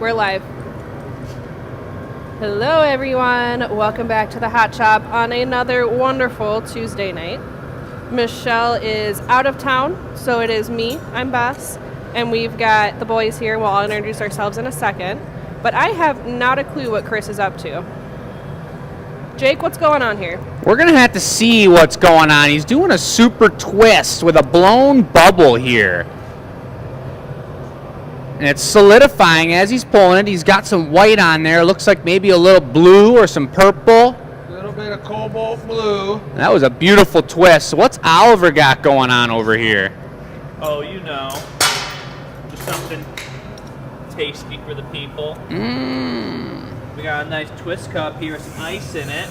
We're live. Hello, everyone. Welcome back to the Hot Shop on another wonderful Tuesday night. Michelle is out of town, so it is me. I'm Bess, and we've got the boys here. We'll all introduce ourselves in a second, but I have not a clue what Chris is up to. Jake, what's going on here? We're going to have to see what's going on. He's doing a super twist with a blown bubble here. And it's solidifying as he's pulling it. He's got some white on there. Looks like maybe a little blue or some purple. A little bit of cobalt blue. That was a beautiful twist. So what's Oliver got going on over here? Oh, you know, just something tasty for the people. We got a nice twist cup here with some ice in it.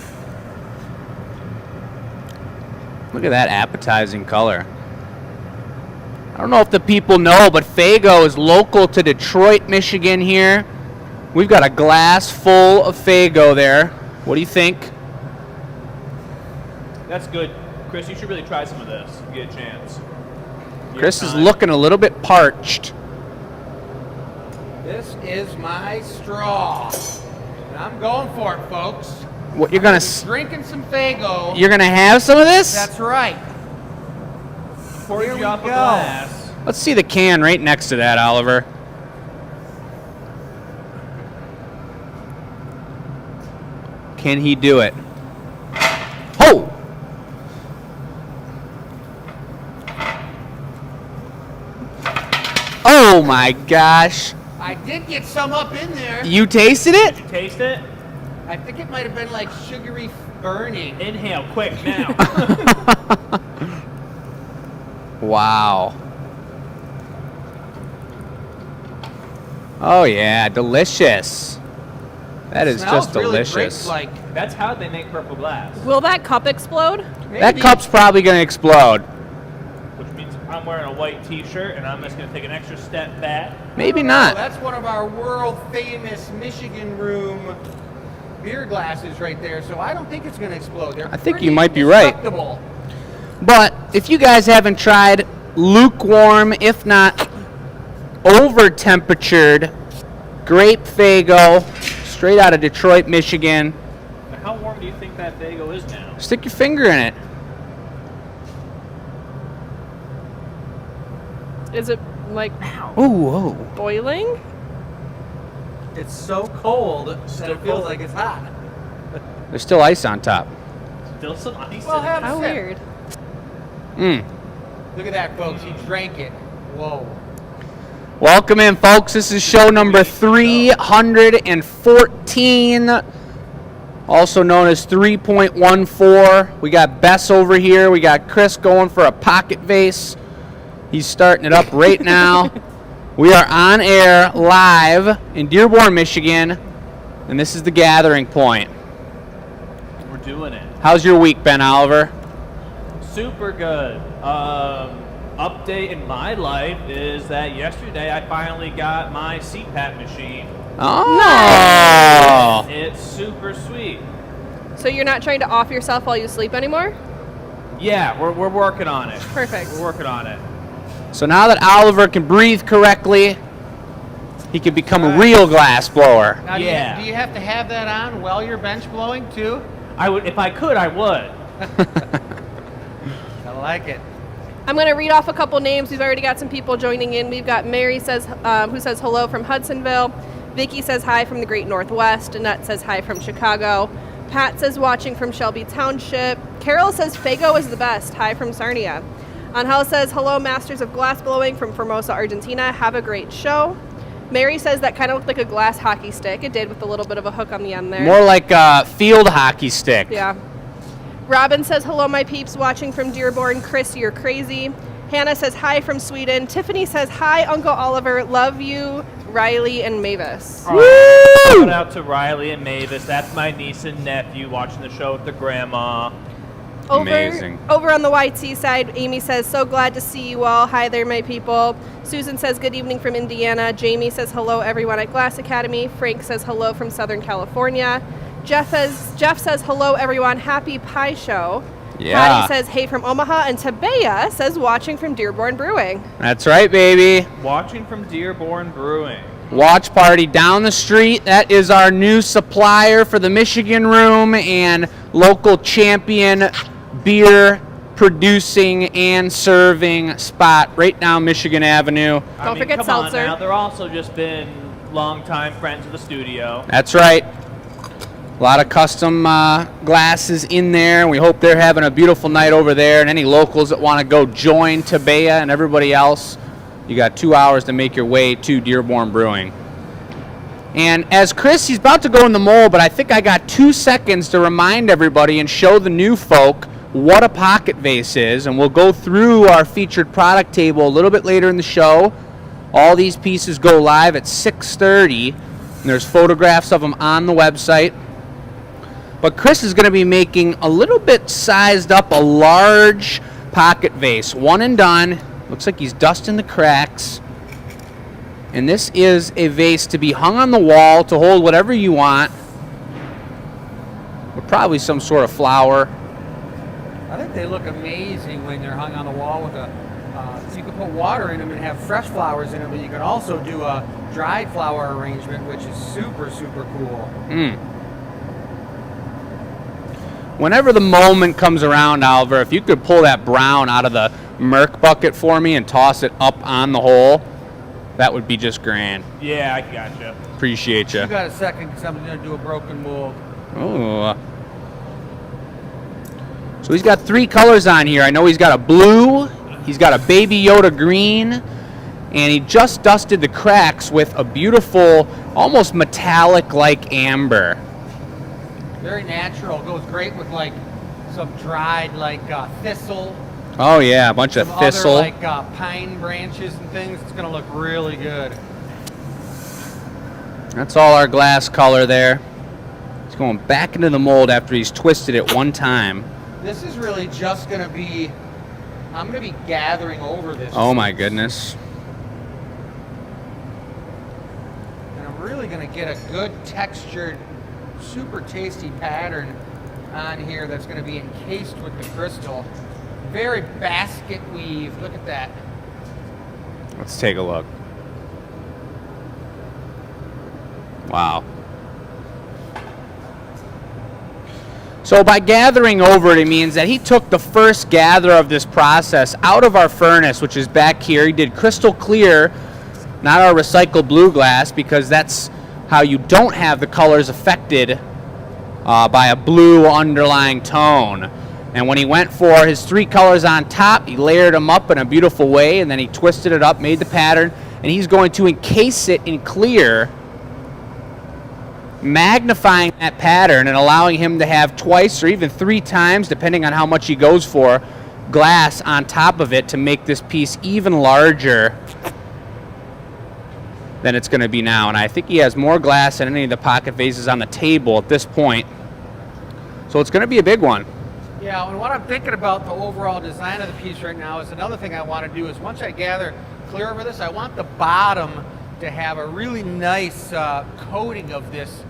Look at that appetizing color. I don't know if the people know, but Faygo is local to Detroit, Michigan here. We've got a glass full of Faygo there. What do you think? That's good. Chris, you should really try some of this if you get a chance. Chris is looking a little bit parched. This is my straw. And I'm going for it, folks. What you're gonna drinking some Faygo. You're gonna have some of this? That's right. Pour you up a glass. Let's see the can right next to that, Oliver. Can he do it? Oh! Oh my gosh. I did get some up in there. You tasted it? Did you taste it? I think it might have been like sugary burning. Inhale, quick, now. Wow. Oh yeah, delicious. That is Smells just really delicious. grape-like. That's how they make purple glass. Will that cup explode? That cup's probably gonna explode. Which means I'm wearing a white t-shirt and I'm just going to take an extra step back. Maybe Oh, not. that's one of our world famous Michigan room beer glasses right there. So I don't think it's going to explode. They're I think pretty you might be right. indestructible. But if you guys haven't tried lukewarm, if not over-temperatured grape Faygo, straight out of Detroit, Michigan, Now, how warm do you think that Faygo is now? stick your finger in it. Is it like Ooh, whoa. boiling? It's so cold that it feels like it's hot. There's still ice on top. Still some ice Well, in have it. a How sip. weird. Look at that, folks. He drank it. Whoa. Welcome in, folks. This is show number 314, also known as 3.14. We got Bess over here. We got Chris going for a pocket vase. He's starting it up right now. We are on air live in Dearborn, Michigan, and this is the gathering point. We're doing it. How's your week been, Oliver? Super good. Update in my life is that yesterday I finally got my CPAP machine. Oh! It's super sweet. So you're not trying to off yourself while you sleep anymore? Yeah, we're working on it. Perfect. We're working on it. So now that Oliver can breathe correctly, he can become a real glass blower. Now, Yeah. do you have to have that on while you're bench blowing, too? I would, if I could, I would. I like it. I'm going to read off a couple names. We've already got some people joining in. We've got Mary says, who says hello from Hudsonville. Vicky says hi from the Great Northwest. Annette says hi from Chicago. Pat says watching from Shelby Township. Carol says Faygo is the best. Hi from Sarnia. Angel says hello, Masters of Glass Blowing from Formosa, Argentina. Have a great show. Mary says that kind of looked like a glass hockey stick. It did, with a little bit of a hook on the end there. More like a field hockey stick. Yeah. Robin says, hello, my peeps, watching from Dearborn. Chris, you're crazy. Hannah says, hi from Sweden. Tiffany says, hi, Uncle Oliver. Love you, Riley and Mavis. Shout out to Riley and Mavis. That's my niece and nephew watching the show with the grandma. Amazing. Over on the YT side, Amy says, so glad to see you all. Hi there, my people. Susan says, good evening from Indiana. Jamie says, hello, everyone at Glass Academy. Frank says, hello from Southern California. Jeff says, hello, everyone. Happy Pie Show. Yeah. Patty says, hey from Omaha. And Tabea says, watching from Dearborn Brewing. That's right, baby. Watching from Dearborn Brewing. Watch party down the street. That is our new supplier for the Michigan room and local champion beer producing and serving spot right down Michigan Avenue. Don't forget come seltzer. On now. They're also just been longtime friends of the studio. That's right. A lot of custom glasses in there. We hope they're having a beautiful night over there. And any locals that want to go join Tabea and everybody else, you got 2 hours to make your way to Dearborn Brewing. And as Chris, he's about to go in the mold, but I think I got 2 seconds to remind everybody and show the new folk what a pocket vase is. And we'll go through our featured product table a little bit later in the show. All these pieces go live at 6:30, and there's photographs of them on the website. But Chris is going to be making a little bit sized up a large pocket vase. One and done. Looks like he's dusting the cracks. And this is a vase to be hung on the wall to hold whatever you want. But probably some sort of flower. I think they look amazing when they're hung on the wall with a. So you can put water in them and have fresh flowers in them, but you can also do a dried flower arrangement, which is super, super cool. Whenever the moment comes around, Oliver, if you could pull that brown out of the Merc bucket for me and toss it up on the hole, that would be just grand. Yeah, I gotcha. Appreciate you. You got a second because I'm going to do a broken mold. Oh. So he's got 3 colors on here. I know he's got a blue, he's got a baby Yoda green, and he just dusted the cracks with a beautiful, almost metallic-like amber. Very natural. Goes great with like some dried like thistle. Oh yeah, a bunch of Some thistle. other, like pine branches and things. It's going to look really good. That's all our glass color there. He's going back into the mold after he's twisted it one time. This is really just going to be, I'm going to be gathering over this. Oh my goodness. And I'm really going to get a good textured, super tasty pattern on here that's going to be encased with the crystal. Very basket weave. Look at that. Let's take a look. Wow. So by gathering over it, it means that he took the first gather of this process out of our furnace, which is back here. He did crystal clear, not our recycled blue glass, because that's how you don't have the colors affected by a blue underlying tone. And when he went for his 3 colors on top, he layered them up in a beautiful way, and then he twisted it up, made the pattern, and he's going to encase it in clear, magnifying that pattern and allowing him to have twice or even 3 times, depending on how much he goes for, glass on top of it to make this piece even larger than it's going to be now. And I think he has more glass than any of the pocket vases on the table at this point. So it's going to be a big one. Yeah, and what I'm thinking about the overall design of the piece right now is another thing I want to do is once I gather clear over this, I want the bottom to have a really nice coating of this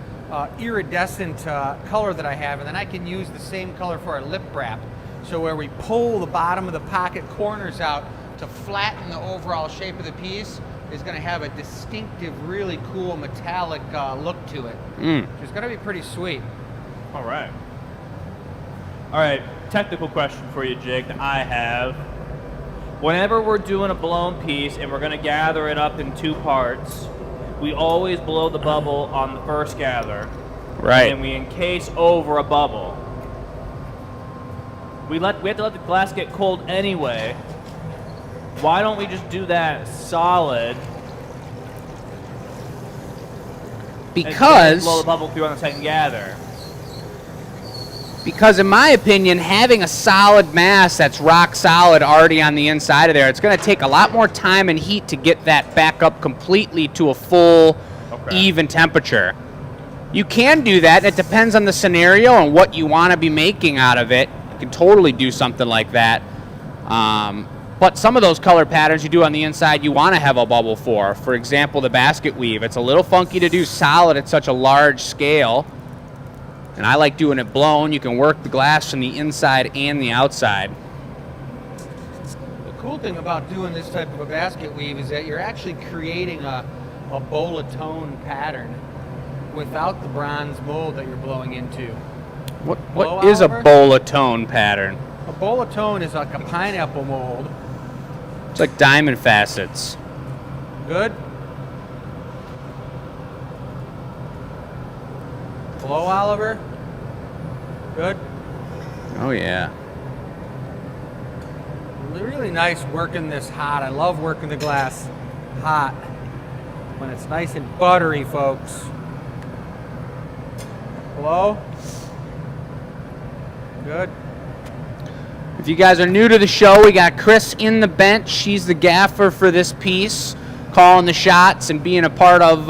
iridescent color that I have, and then I can use the same color for our lip wrap. So where we pull the bottom of the pocket corners out to flatten the overall shape of the piece is going to have a distinctive, really cool metallic look to it. It's going to be pretty sweet. All right. All right, technical question for you, Jake, that I have. Whenever we're doing a blown piece and we're going to gather it up in 2 parts, we always blow the bubble on the first gather. Right. And we encase over a bubble. We have to let the glass get cold anyway. Why don't we just do that solid? Because blow the bubble through on the second gather. Because in my opinion, having a solid mass that's rock solid already on the inside of there, it's going to take a lot more time and heat to get that back up completely to a full, even temperature. You can do that. It depends on the scenario and what you want to be making out of it. You can totally do something like that. But some of those color patterns you do on the inside, you want to have a bubble for. For example, the basket weave. It's a little funky to do solid at such a large scale. And I like doing it blown. You can work the glass from the inside and the outside. The cool thing about doing this type of a basket weave is that you're actually creating a a bowl-a-tone pattern without the bronze mold that you're blowing into. What Blow, is a Oliver? bowl-a-tone pattern? A bowl-a-tone is like a pineapple mold. It's like diamond facets. Good. Blow, Oliver. Good. Oh yeah. Really nice working this hot. I love working the glass hot when it's nice and buttery, folks. Blow. Good. If you guys are new to the show, we got Chris in the bench. She's the gaffer for this piece, calling the shots and being a part of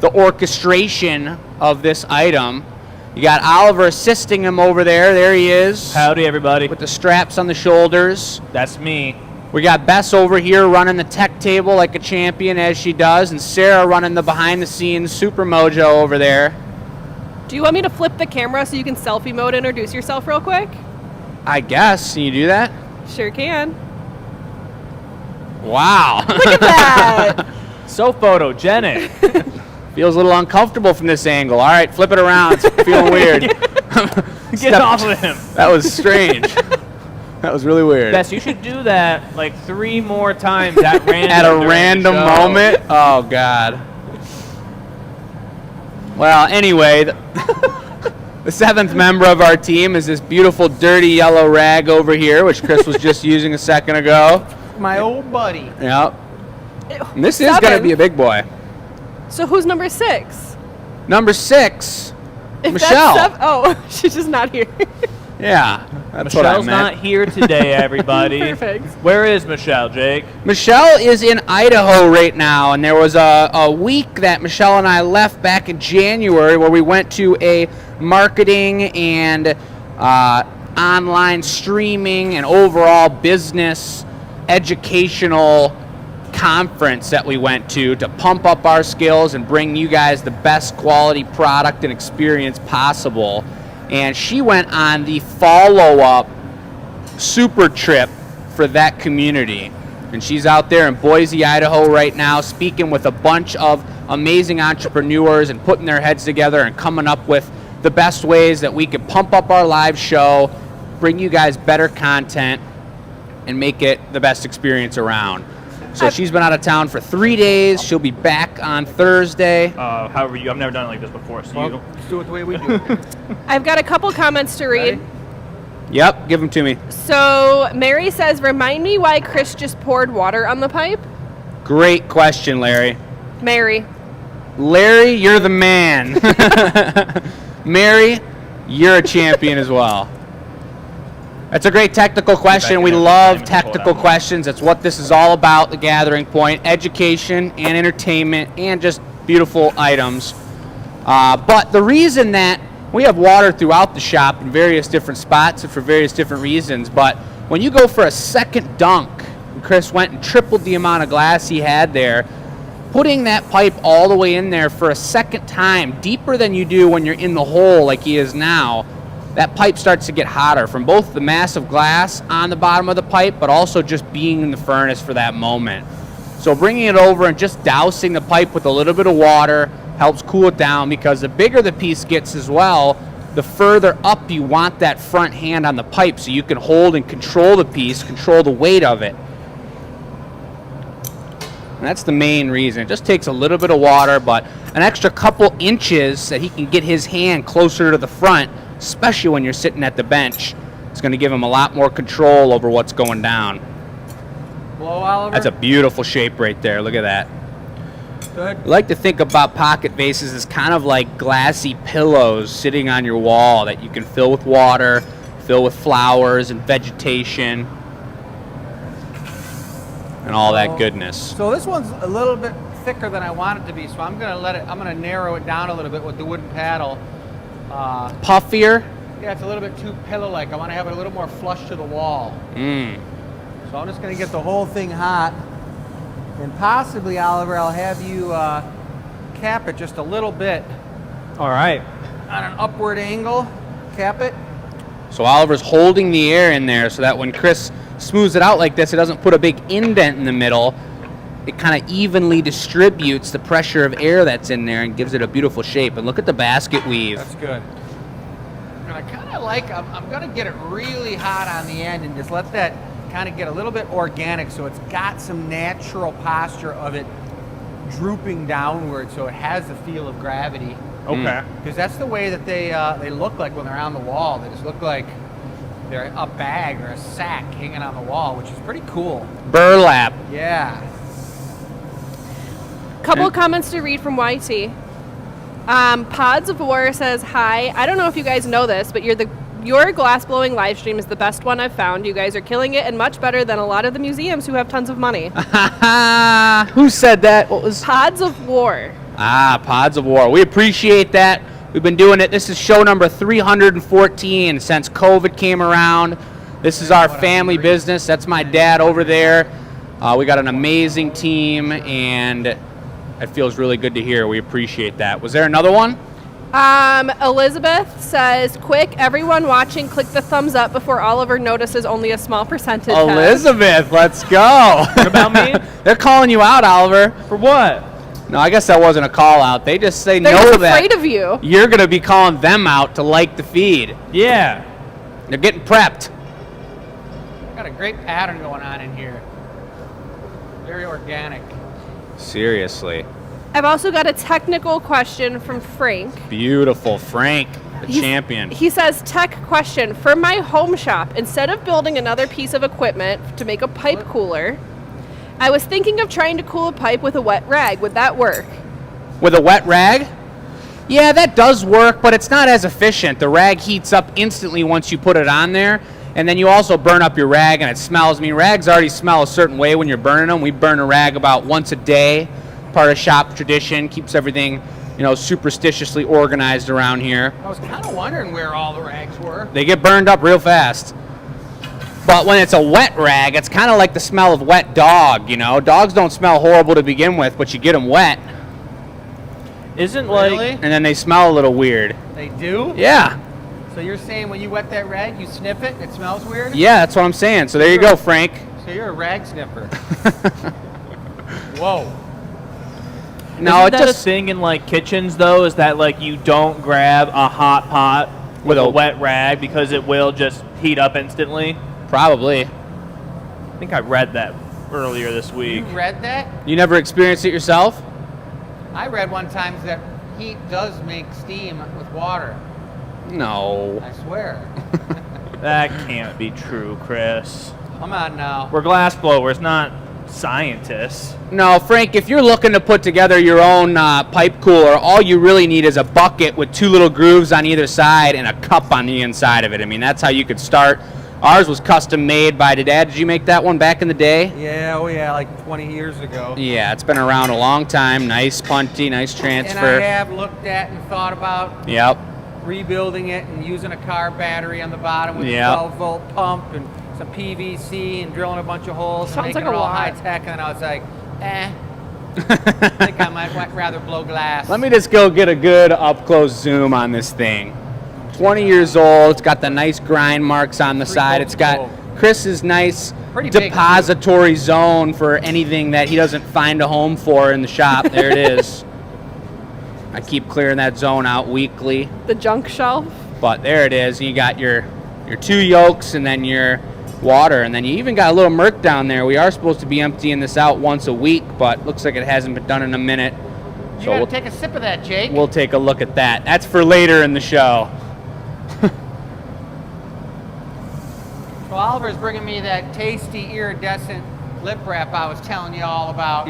the orchestration of this item. You got Oliver assisting him over there. There he is. Howdy, everybody. With the straps on the shoulders. That's me. We got Bess over here running the tech table like a champion as she does, and Sarah running the behind-the-scenes super mojo over there. Do you want me to flip the camera so you can selfie mode introduce yourself real quick? I guess. Can you do that? Sure can. Wow. Look at that. So photogenic. Feels a little uncomfortable from this angle. All right, flip it around. It's feeling weird. Get off of him. That was strange. That was really weird. Bess, you should do that like 3 more times at random. At a during the random show. moment? Oh, God. Well, anyway, the 7th member of our team is this beautiful dirty yellow rag over here, which Chris was just using a second ago. My old buddy. Yep. And this is going to 7. be a big boy. So who's number 6? Number 6, If Michelle. That's oh, she's just not here. Yeah, that's what I Michelle's meant. not here today, everybody. Perfect. Where is Michelle, Jake? Michelle is in Idaho right now, and there was a week that Michelle and I left back in January where we went to a marketing and online streaming and overall business educational conference that we went to pump up our skills and bring you guys the best quality product and experience possible. And she went on the follow-up super trip for that community. And she's out there in Boise, Idaho right now, speaking with a bunch of amazing entrepreneurs and putting their heads together and coming up with the best ways that we can pump up our live show, bring you guys better content, and make it the best experience around. So she's been out of town for 3 days. She'll be back on Thursday. However, I've never done it like this before, so Well, you let's do it the way we do it. I've got a couple comments to read. Ready? Yep, give them to me. So Mary says, remind me why Chris just poured water on the pipe. Great question, Larry. Mary. Larry, you're the man. Mary, you're a champion as well. That's a great technical question. We love technical questions. That's what this is all about, the Gathering Point. Education and entertainment and just beautiful items. But the reason that we have water throughout the shop in various different spots and for various different reasons, but when you go for a second dunk, and Chris went and tripled the amount of glass he had there, putting that pipe all the way in there for a second time, deeper than you do when you're in the hole like he is now, that pipe starts to get hotter from both the mass of glass on the bottom of the pipe, but also just being in the furnace for that moment. So bringing it over and just dousing the pipe with a little bit of water helps cool it down, because the bigger the piece gets as well, the further up you want that front hand on the pipe so you can hold and control the piece, control the weight of it. And that's the main reason. It just takes a little bit of water, but an extra couple inches that he can get his hand closer to the front, especially when you're sitting at the bench. It's going to give him a lot more control over what's going down. Blow, Oliver. That's a beautiful shape right there. Look at that. Good. I like to think about pocket vases as kind of like glassy pillows sitting on your wall that you can fill with water, fill with flowers and vegetation, and all that goodness. So this one's a little bit thicker than I want it to be, so I'm gonna narrow it down a little bit with the wooden paddle. Puffier? Yeah, it's a little bit too pillow-like. I want to have it a little more flush to the wall. So I'm just going to get the whole thing hot. And possibly, Oliver, I'll have you cap it just a little bit All right. on an upward angle. Cap it. So Oliver's holding the air in there so that when Chris smooths it out like this, it doesn't put a big indent in the middle. it kind of evenly distributes the pressure of air that's in there and gives it a beautiful shape. And look at the basket weave. That's good. And I kind of like, I'm going to get it really hot on the end and just let that kind of get a little bit organic so it's got some natural posture of it drooping downward so it has the feel of gravity. Okay. Because that's the way that they look like when they're on the wall. They just look like they're a bag or a sack hanging on the wall, which is pretty cool. Burlap. Yeah. Couple of comments to read from YT. Pods of War says, hi. I don't know if you guys know this, but your glass blowing live stream is the best one I've found. You guys are killing it and much better than a lot of the museums who have tons of money. Who said that? What was Pods of War. Pods of War. We appreciate that. We've been doing it. This is show number 314 since COVID came around. This is our family business. That's my dad over there. We got an amazing team, and it feels really good to hear. We appreciate that. Was there another one? Elizabeth says, quick, everyone watching, click the thumbs up before Oliver notices only a small percentage. Elizabeth, let's go. What about me? They're calling you out, Oliver. For what? No, I guess that wasn't a call out. They just say They're know just that afraid of you. you're going to be calling them out to like the feed. Yeah. They're getting prepped. Got a great pattern going on in here. Very organic. Seriously. I've also got a technical question from Frank. Beautiful. Frank, the champion. He says, tech question. For my home shop, instead of building another piece of equipment to make a pipe cooler, I was thinking of trying to cool a pipe with a wet rag. Would that work? With a wet rag? Yeah, that does work, but it's not as efficient. The rag heats up instantly once you put it on there, and then you also burn up your rag, and it smells. I mean, rags already smell a certain way when you're burning them. We burn a rag about once a day. Part of shop tradition, keeps everything, superstitiously organized around here. I was kind of wondering where all the rags were. They get burned up real fast. But when it's a wet rag, it's kind of like the smell of wet dog, Dogs don't smell horrible to begin with, but you get them wet, Isn't Really? and then they smell a little weird. They do? Yeah. So you're saying when you wet that rag, you sniff it and it smells weird? Yeah, that's what I'm saying. So there you go, Frank. So you're a rag sniffer. Whoa. No, Isn't it that just a thing in like kitchens though? Is that like you don't grab a hot pot with a wet rag because it will just heat up instantly? probably. I think I read that earlier this You week. read that? You never experienced it yourself? I read one time that heat does make steam with water. No. I swear. That can't be true, Chris. Come on now. We're glass blowers, not scientists. No, Frank, if you're looking to put together your own pipe cooler, all you really need is a bucket with 2 little grooves on either side and a cup on the inside of it. I mean, that's how you could start. Ours was custom made by Dad. Did you make that one back in the day? Yeah, like 20 years ago. Yeah, it's been around a long time. Nice punty, nice transfer. And I have looked at and thought about Yep. rebuilding it and using a car battery on the bottom with Yep. a 12-volt pump and some PVC and drilling a bunch of holes and Sounds making like it a all lot. high-tech. And I was like, I think I might rather blow glass. Let me just go get a good up-close zoom on this thing. 20 years old. It's got the nice grind marks on the side. It's got Chris's nice Pretty big, depository zone for anything that he doesn't find a home for in the shop. There it is. I keep clearing that zone out weekly, The junk shelf. but there it is. You got your 2 yolks and then your water, and then you even got a little murk down there. We are supposed to be emptying this out once a week, but looks like it hasn't been done in a minute. You So gotta we'll, take a sip of that, Jake. we'll take a look at that. That's for later in the show. So Oliver's bringing me that tasty iridescent lip wrap I was telling you all about.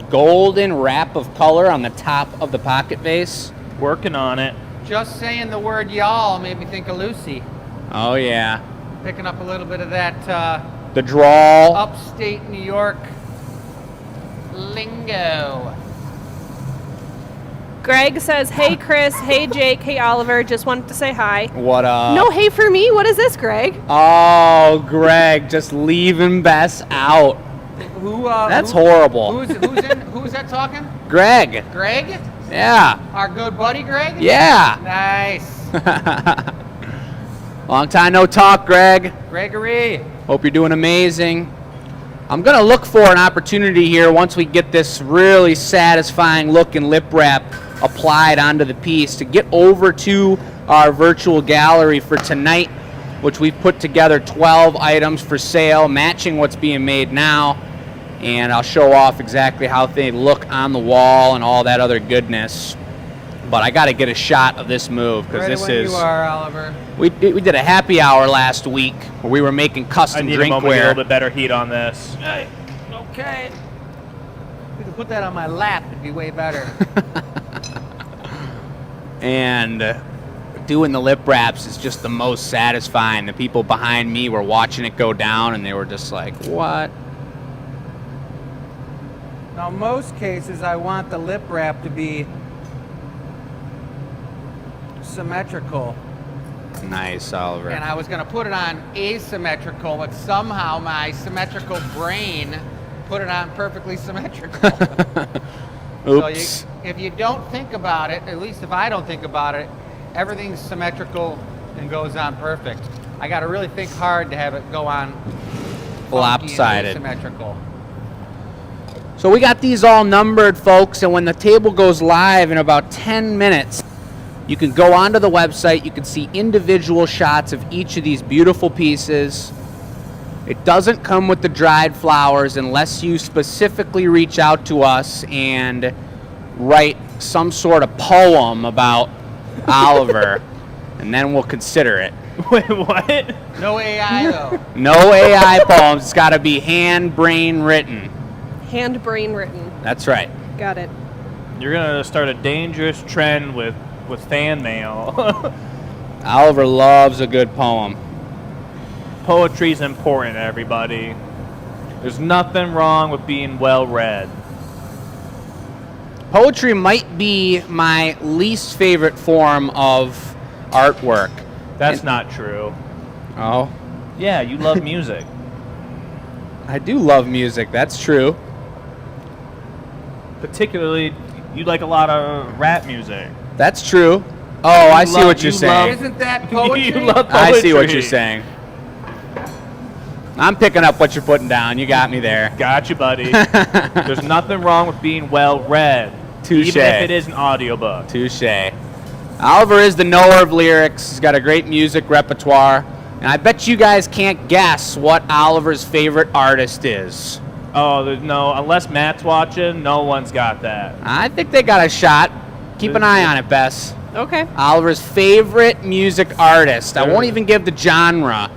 Golden wrap of color on the top of the pocket vase. Working on it. Just saying the word y'all made me think of Lucy. Oh yeah, Picking up a little bit of that the drawl. upstate New York lingo. Greg says, hey, Chris. Hey, Jake. Hey, Oliver. Just wanted to say hi. What up? No, hey for me. What is this, Greg? Oh, Greg, just leaving Bess out. Who? That's horrible. Who's that talking? Greg. Greg? Yeah. Our good buddy Greg? Yeah. Nice. Long time no talk, Greg. Gregory. Hope you're doing amazing. I'm going to look for an opportunity here once we get this really satisfying looking lip wrap applied onto the piece to get over to our virtual gallery for tonight, which we've put together 12 items for sale, matching what's being made now. And I'll show off exactly how they look on the wall and all that other goodness. But I got to get a shot of this move because this is. You are, Oliver. We did a happy hour last week where we were making custom I need a moment to get a drinkware. little bit better heat on this. Hey, okay. We can put that on my lap. It'd be way better. And doing the lip wraps is just the most satisfying. The people behind me were watching it go down and they were just like, what? Now, most cases, I want the lip wrap to be symmetrical. Nice, Oliver. And I was going to put it on asymmetrical, but somehow my symmetrical brain put it on perfectly symmetrical. Oops. So if you don't think about it, at least if I don't think about it, everything's symmetrical and goes on perfect. I got to really think hard to have it go on Lopsided. symmetrical. So we got these all numbered, folks, and when the table goes live in about 10 minutes, you can go onto the website, you can see individual shots of each of these beautiful pieces. It doesn't come with the dried flowers unless you specifically reach out to us and write some sort of poem about Oliver, and then we'll consider it. Wait, what? No AI though. No AI poems, it's gotta be hand-brain written. Hand brain written. That's right. Got it. You're gonna start a dangerous trend with fan mail. Oliver loves a good poem. Poetry's important, everybody. There's nothing wrong with being well read. Poetry might be my least favorite form of artwork. That's not true. Oh, Yeah, you love music. I do love music, that's true. Particularly, you like a lot of rap music. That's true. Oh, I see what you're you saying. Isn't that poetry? You love poetry. I see what you're saying. I'm picking up what you're putting down. You got me there. Got you, buddy. There's nothing wrong with being well read. Touche. Even if it is an audiobook. Touche. Oliver is the knower of lyrics. He's got a great music repertoire. And I bet you guys can't guess what Oliver's favorite artist is. Oh, there's no, unless Matt's watching, no one's got that. I think they got a shot. Keep an eye on it, Bess. Okay. Oliver's favorite music artist. I won't even give the genre.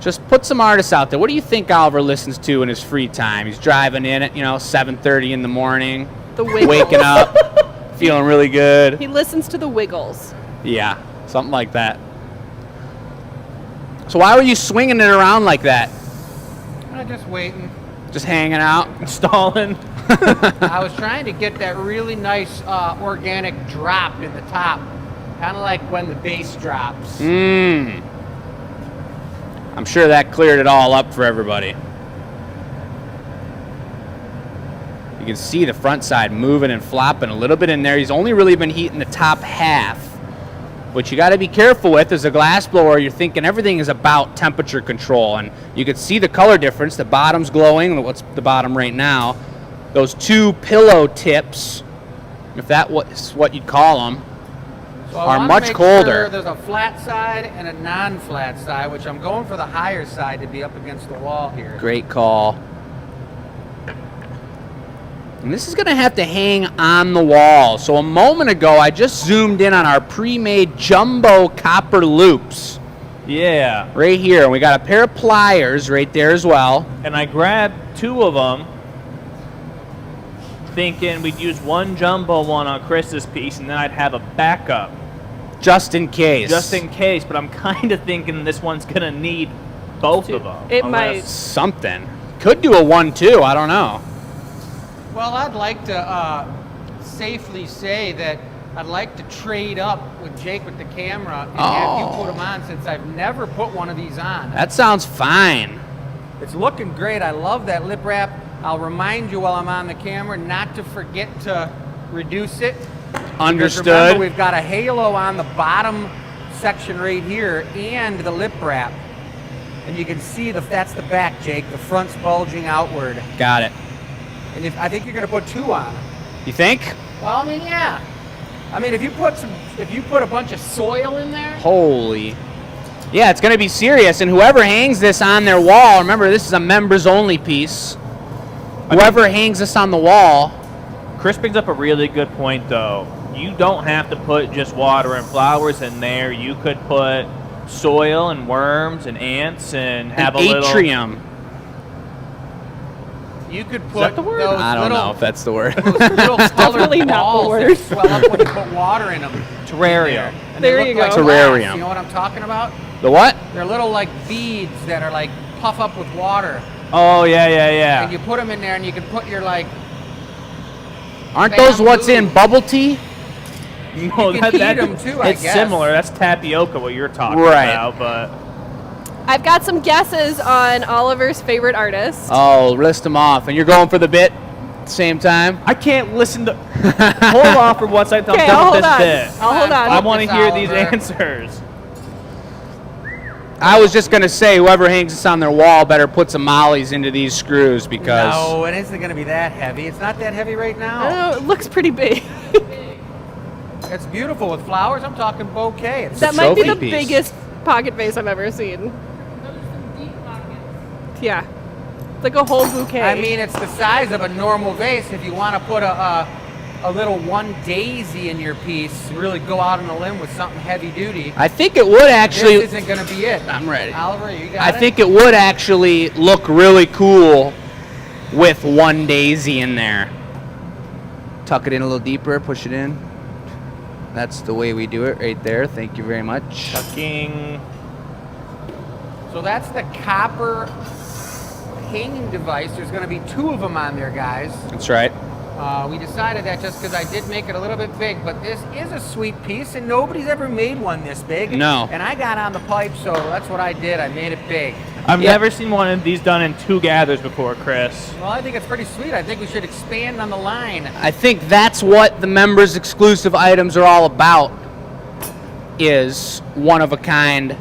Just put some artists out there. What do you think Oliver listens to in his free time? He's driving in at, 7:30 in the morning, The Wiggles. waking up, feeling really good. He listens to the Wiggles. Yeah, something like that. So why were you swinging it around like that? I'm just waiting. Just hanging out? Stalin. I was trying to get that really nice organic drop in the top, kind of like when the bass drops. Mmm. I'm sure that cleared it all up for everybody. You can see the front side moving and flopping a little bit in there. He's only really been heating the top half, which you got to be careful with. As a glass blower, you're thinking everything is about temperature control, and you can see the color difference. The bottom's glowing. What's the bottom right now? Those two pillow tips, if that was what you'd call them, So I are wanna much make colder. Sure there's a flat side and a non-flat side, which I'm going for the higher side to be up against the wall here. Great call. And this is going to have to hang on the wall. So a moment ago, I just zoomed in on our pre-made jumbo copper loops Yeah. right here. We got a pair of pliers right there as well. And I grabbed two of them, thinking we'd use one jumbo one on Chris's piece, and then I'd have a backup. Just in case. Just in case, but I'm kind of thinking this one's going to need both of them. It unless- might. Something. Could do a 1-2. I don't know. Well, I'd like to safely say that I'd like to trade up with Jake with the camera and have you put them on, since I've never put one of these on. That sounds fine. It's looking great. I love that lip wrap. I'll remind you while I'm on the camera not to forget to reduce it. Because Understood. remember, we've got a halo on the bottom section right here and the lip wrap. and you can see that's the back, Jake. The front's bulging outward. Got it. And I think you're going to put 2 on. You think? Well, I mean, yeah. I mean, if you put a bunch of soil in there. Holy. Yeah, it's going to be serious. And whoever hangs this on their wall, remember, this is a members-only piece. Whoever hangs this on the wall. Chris brings up a really good point, though. You don't have to put just water and flowers in there. You could put soil and worms and ants and have an a little atrium. You could put that the word? those I don't little, know if that's the word. those little colored Definitely not the balls word. that swell up when you put water in them. terrarium. And There they you look like go. glass. Terrarium. You know what I'm talking about? The what? They're little like beads that are like puff up with water. Oh, yeah. And you put them in there and you can put your like, Aren't those what's in bubble tea? No, You can eat 'em too, I it's guess. similar. That's tapioca, what you're talking Right. about, but I've got some guesses on Oliver's favorite artist. Oh, list them off. And you're going for the bit at the same time? I can't listen to. Hold on for once. I'm Okay, done I'll with hold this on. bit. I'll hold on. I want to Focus, hear these Oliver. answers. I was just going to say, whoever hangs this on their wall better put some mollies into these screws because... no, it isn't going to be that heavy. It's not that heavy right I now. don't know, it looks pretty big. It's beautiful with flowers. I'm talking bouquet. It's That might be the trophy piece. biggest pocket vase I've ever seen. Yeah. It's like a whole bouquet. I mean, it's the size of a normal vase. If you want to put a little one daisy in your piece, really go out on a limb with something heavy duty. I think it would actually... This isn't going to be it. I'm ready. Oliver, you got I it? think it would actually look really cool with one daisy in there. Tuck it in a little deeper, push it in. That's the way we do it right there. Thank you very much. Fucking. So that's the copper hanging device. There's going to be 2 of them on there, guys. That's right. We decided that just because I did make it a little bit big, but this is a sweet piece, and nobody's ever made one this big. No. And I got on the pipe, so that's what I did. I made it big. I've Yeah. never seen one of these done in 2 gathers before, Chris. Well, I think it's pretty sweet. I think we should expand on the line. I think that's what the members exclusive items are all about, is one-of-a-kind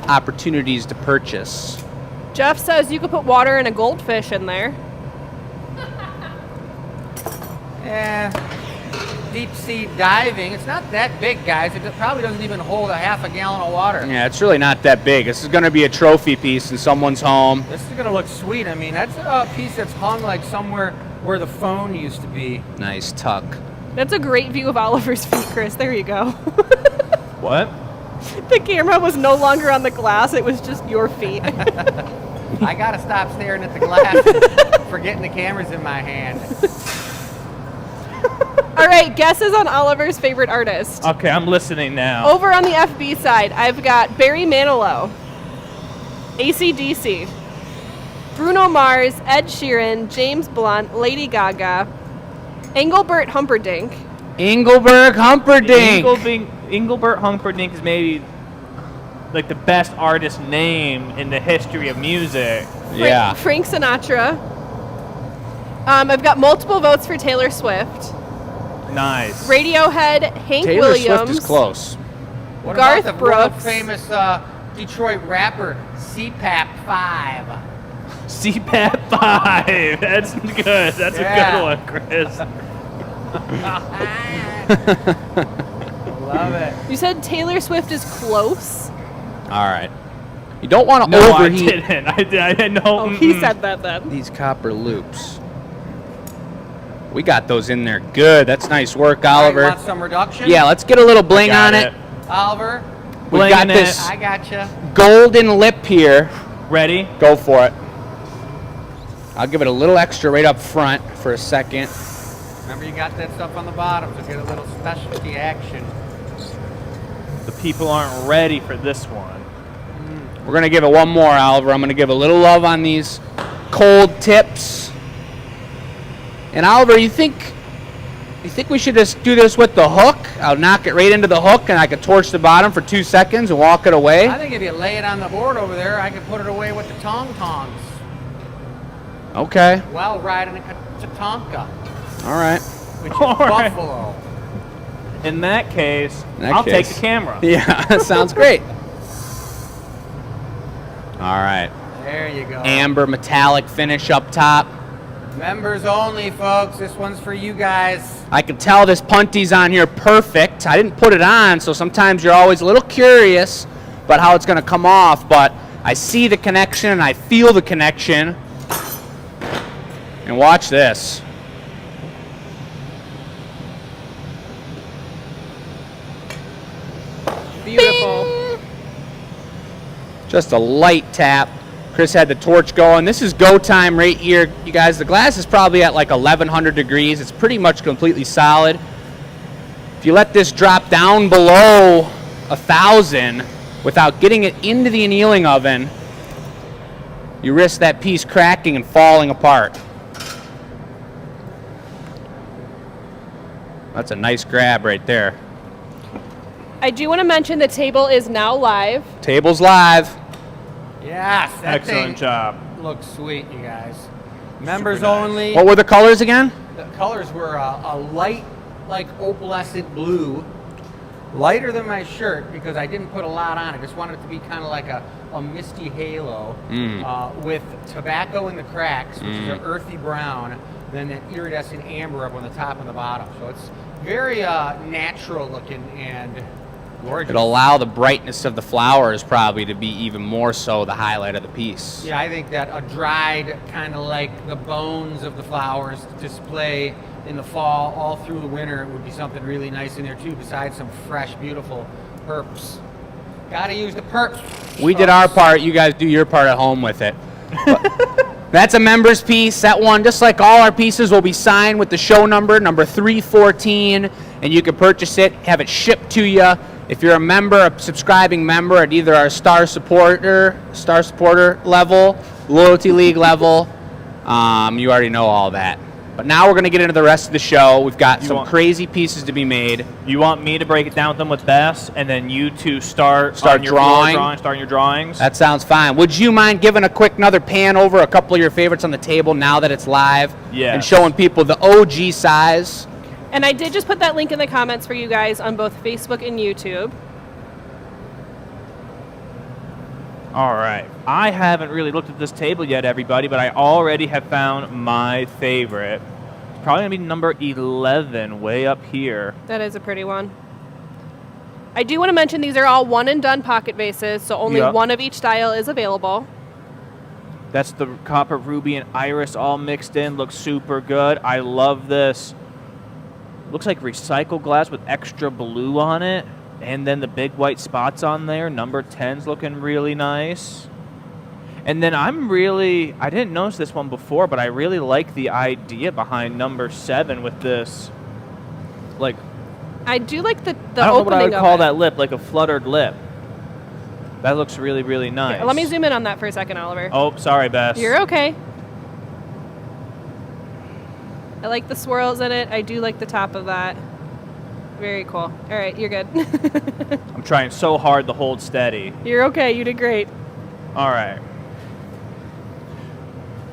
opportunities to purchase. Jeff says you could put water and a goldfish in there. Deep sea diving. It's not that big, guys. It probably doesn't even hold a half a gallon of water. Yeah, it's really not that big. This is going to be a trophy piece in someone's home. This is going to look sweet. I mean, that's a piece that's hung like somewhere where the phone used to be. Nice tuck. That's a great view of Oliver's feet, Chris. There you go. What? The camera was no longer on the glass, it was just your feet. I got to stop staring at the glass and forgetting the camera's in my hand. All right, guesses on Oliver's favorite artist. Okay, I'm listening now. Over on the FB side, I've got Barry Manilow, AC/DC, Bruno Mars, Ed Sheeran, James Blunt, Lady Gaga, Engelbert Humperdinck, Engelbert Humperdinck. Engelbert Humperdinck is maybe like the best artist name in the history of music. Yeah. Frank Sinatra. I've got multiple votes for Taylor Swift, Nice. Radiohead, Hank Taylor Williams, Swift is close. What Garth about the world Brooks. famous Detroit rapper CPAP 5? CPAP 5. That's good. That's Yeah. a good one, Chris. Love it. You said Taylor Swift is close. All right. You don't want to No, I overheat didn't. I didn't know. Oh, he said that then. these copper loops. We got those in there good. That's nice work, Oliver. Want some reduction? Yeah, let's get a little bling on it. Oliver, We Bling got in this I gotcha. golden lip here. Ready? Go for it. I'll give it a little extra right up front for a second. Remember, you got that stuff on the bottom, so get a little specialty action. The people aren't ready for this one. We're going to give it one more, Oliver. I'm going to give a little love on these cold tips. And Oliver, you think we should just do this with the hook? I'll knock it right into the hook and I could torch the bottom for 2 seconds and walk it away. I think if you lay it on the board over there, I could put it away with the tongs. Okay. While riding a Tatanka, All right. which is All right. buffalo. In that case, In that I'll take case. the camera. Yeah, sounds great. All right. There you go. Amber metallic finish up top. Members only, folks. This one's for you guys. I can tell this punty's on here perfect. I didn't put it on, so sometimes you're always a little curious about how it's going to come off, but I see the connection and I feel the connection. And watch this. Beautiful. Just a light tap. Chris had the torch going. This is go time right here. You guys, the glass is probably at like 1100 degrees. It's pretty much completely solid. If you let this drop down below 1000 without getting it into the annealing oven, you risk that piece cracking and falling apart. That's a nice grab right there. I do want to mention the table is now live. Table's live. Yes, that Excellent thing job. looks sweet, you guys. Members nice. only. What were the colors again? The colors were a light, like opalescent blue, lighter than my shirt because I didn't put a lot on. I just wanted it to be kind of like a misty halo with tobacco in the cracks, which is an earthy brown, then that iridescent amber up on the top and the bottom. So it's very natural looking and gorgeous. It'll allow the brightness of the flowers probably to be even more so the highlight of the piece. Yeah, I think that a dried, kind of like the bones of the flowers to display in the fall all through the winter would be something really nice in there too, besides some fresh, beautiful perps. Gotta use the perps. We did our part. You guys do your part at home with it. That's a member's piece. That one, just like all our pieces, will be signed with the show number 314, and you can purchase it, have it shipped to you. If you're a member, a subscribing member at either our star supporter level, loyalty league level, you already know all that. But now we're going to get into the rest of the show. We've got some crazy pieces to be made. You want me to break it down with them with Bess, and then you two start Start your drawing? starting your drawings? That sounds fine. Would you mind giving a quick another pan over a couple of your favorites on the table now that it's live? Yes. And showing people the OG size. And I did just put that link in the comments for you guys on both Facebook and YouTube. All right. I haven't really looked at this table yet, everybody, but I already have found my favorite. It's probably going to be number 11, way up here. That is a pretty one. I do want to mention these are all one and done pocket vases, so only Yep. one of each style is available. That's the copper, ruby, and iris all mixed in. Looks super good. I love this. Looks like recycled glass with extra blue on it. And then the big white spots on there. Number 10's looking really nice. And then I didn't notice this one before, but I really like the idea behind number 7 with this, like, I do like the I don't know what I would opening call of it. that lip, like a fluttered lip. That looks really, really nice. Here, let me zoom in on that for a second, Oliver. Oh, sorry, Bess. You're okay. I like the swirls in it. I do like the top of that. Very cool. All right, you're good. I'm trying so hard to hold steady. You're okay. You did great. All right.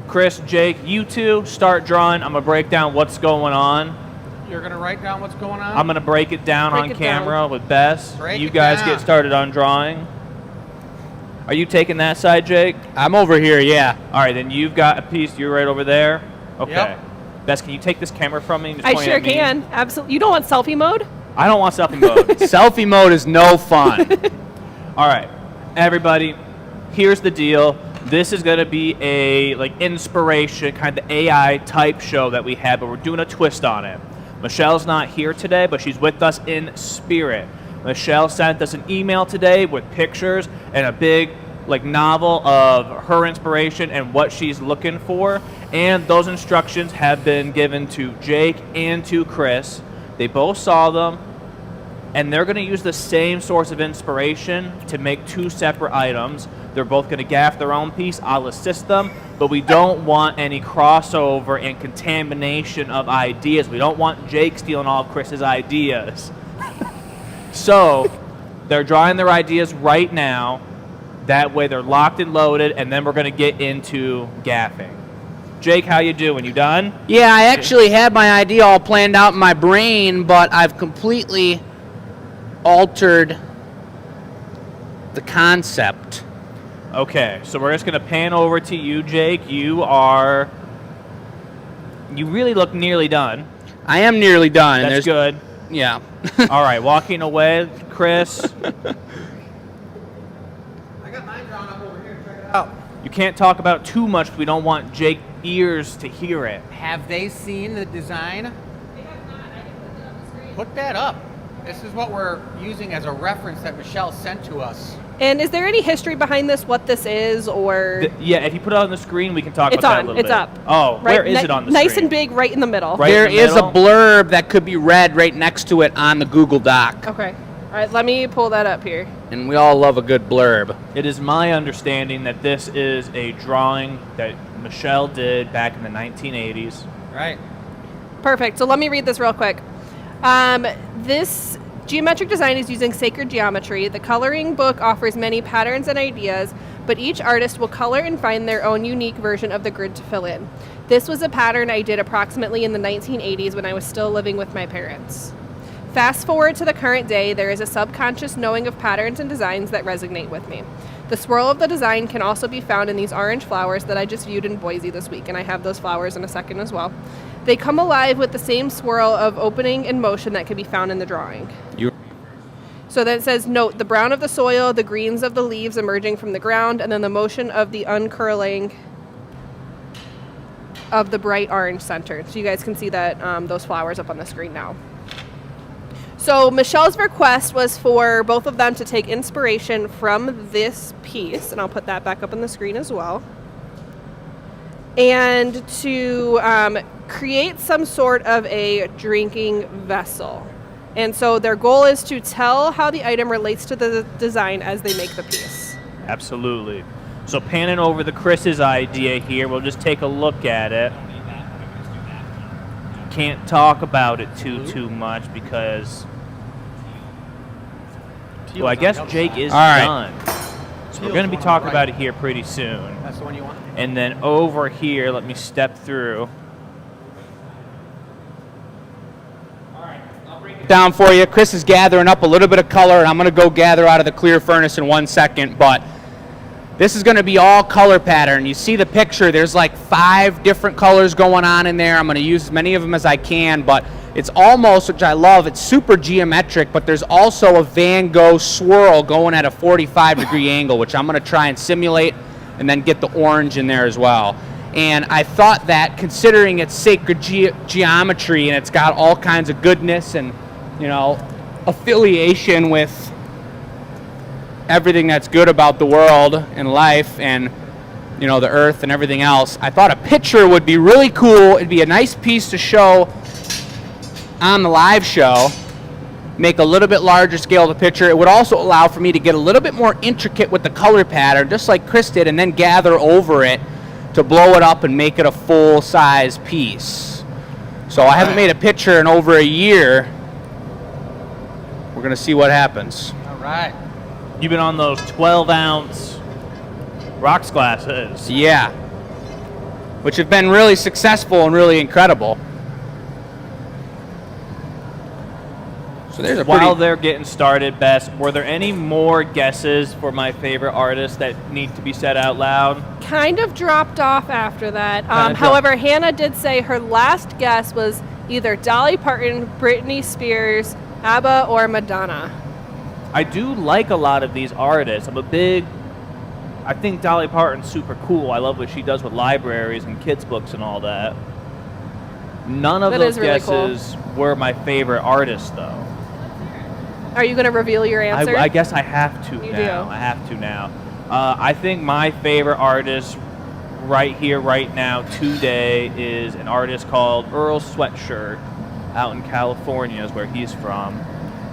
Chris, Jake, you two start drawing. I'm going to break down what's going on. You're going to write down what's going on? I'm going to break it down Break on it camera with Bess. Break You it guys down. get started on drawing. Are you taking that side, Jake? I'm over here, yeah. All right, then you've got a piece. You're right over there. Okay. Yep. Bess, can you take this camera from me? And just I point sure at me? can. Absolutely. You don't want selfie mode? I don't want selfie mode. Selfie mode is no fun. All right, everybody, here's the deal. This is going to be a inspiration, kind of AI type show that we have, but we're doing a twist on it. Michelle's not here today, but she's with us in spirit. Michelle sent us an email today with pictures and a big novel of her inspiration and what she's looking for, and those instructions have been given to Jake and to Chris. They both saw them, and they're going to use the same source of inspiration to make two separate items. They're both going to gaff their own piece. I'll assist them, but we don't want any crossover and contamination of ideas. We don't want Jake stealing all Chris's ideas. So they're drawing their ideas right now. That way they're locked and loaded, and then we're going to get into gaffing. Jake, how you doing? You done? Yeah, I actually had my idea all planned out in my brain, but I've completely altered the concept. Okay, so we're just going to pan over to you, Jake. You really look nearly done. I am nearly done. That's good. Yeah. All right, walking away, Chris. I got mine drawn up over here. Check it out. You can't talk about too much because we don't want Jake's ears to hear it. Have they seen the design? They have not. I can put it on the screen. Put that up. This is what we're using as a reference that Michelle sent to us. And is there any history behind this, what this is, or? Yeah, if you put it on the screen, we can talk It's about that a on. little It's bit. up. Oh, Right, where is it on the nice screen? and big, right in the middle. Right. There in the is a middle? blurb that could be read right next to it on the Google Doc. Okay. All right, let me pull that up here. And we all love a good blurb. It is my understanding that this is a drawing that Michelle did back in the 1980s. Right. Perfect. So let me read this real quick. This geometric design is using sacred geometry. The coloring book offers many patterns and ideas, but each artist will color and find their own unique version of the grid to fill in. This was a pattern I did approximately in the 1980s when I was still living with my parents. Fast forward to the current day, there is a subconscious knowing of patterns and designs that resonate with me. The swirl of the design can also be found in these orange flowers that I just viewed in Boise this week, and I have those flowers in a second as well. They come alive with the same swirl of opening and motion that can be found in the drawing. So then it says, note the brown of the soil, the greens of the leaves emerging from the ground, and then the motion of the uncurling of the bright orange center. So you guys can see that those flowers up on the screen now. So Michelle's request was for both of them to take inspiration from this piece, and I'll put that back up on the screen as well, and to create some sort of a drinking vessel. And so their goal is to tell how the item relates to the design as they make the piece. Absolutely. So panning over to Chris's idea here, we'll just take a look at it. Can't talk about it too much because, well, I guess Jake is All right. done. So we're going to be talking about it here pretty soon. That's the one you want? And then over here, let me step through. Down for you. Chris is gathering up a little bit of color, and I'm going to go gather out of the clear furnace in 1 second, but this is going to be all color pattern. You see the picture, there's like 5 different colors going on in there. I'm going to use as many of them as I can, but it's almost, which I love, it's super geometric, but there's also a Van Gogh swirl going at a 45-degree angle, which I'm going to try and simulate and then get the orange in there as well. And I thought that considering it's sacred geometry and it's got all kinds of goodness and, you know, affiliation with everything that's good about the world and life and, you know, the earth and everything else, I thought a picture would be really cool. It'd be a nice piece to show on the live show, make a little bit larger scale of the picture. It would also allow for me to get a little bit more intricate with the color pattern, just like Chris did, and then gather over it to blow it up and make it a full-size piece. So I haven't made a picture in over a year. We're going to see what happens. All right. You've been on those 12-ounce rocks glasses. Yeah. Which have been really successful and really incredible. So there's a While pretty... they're getting started, Bess, were there any more guesses for my favorite artists that need to be said out loud? Kind of dropped off after that. Kinda However, Hannah did say her last guess was either Dolly Parton, Britney Spears, ABBA, or Madonna. I do like a lot of these artists. I think Dolly Parton's super cool. I love what she does with libraries and kids' books and all that. None of That those is really guesses were my favorite artists, though. Are you going to reveal your answer? I guess I have to You now. do. I have to now. I think my favorite artist right here, right now, today is an artist called Earl Sweatshirt out in California is where he's from.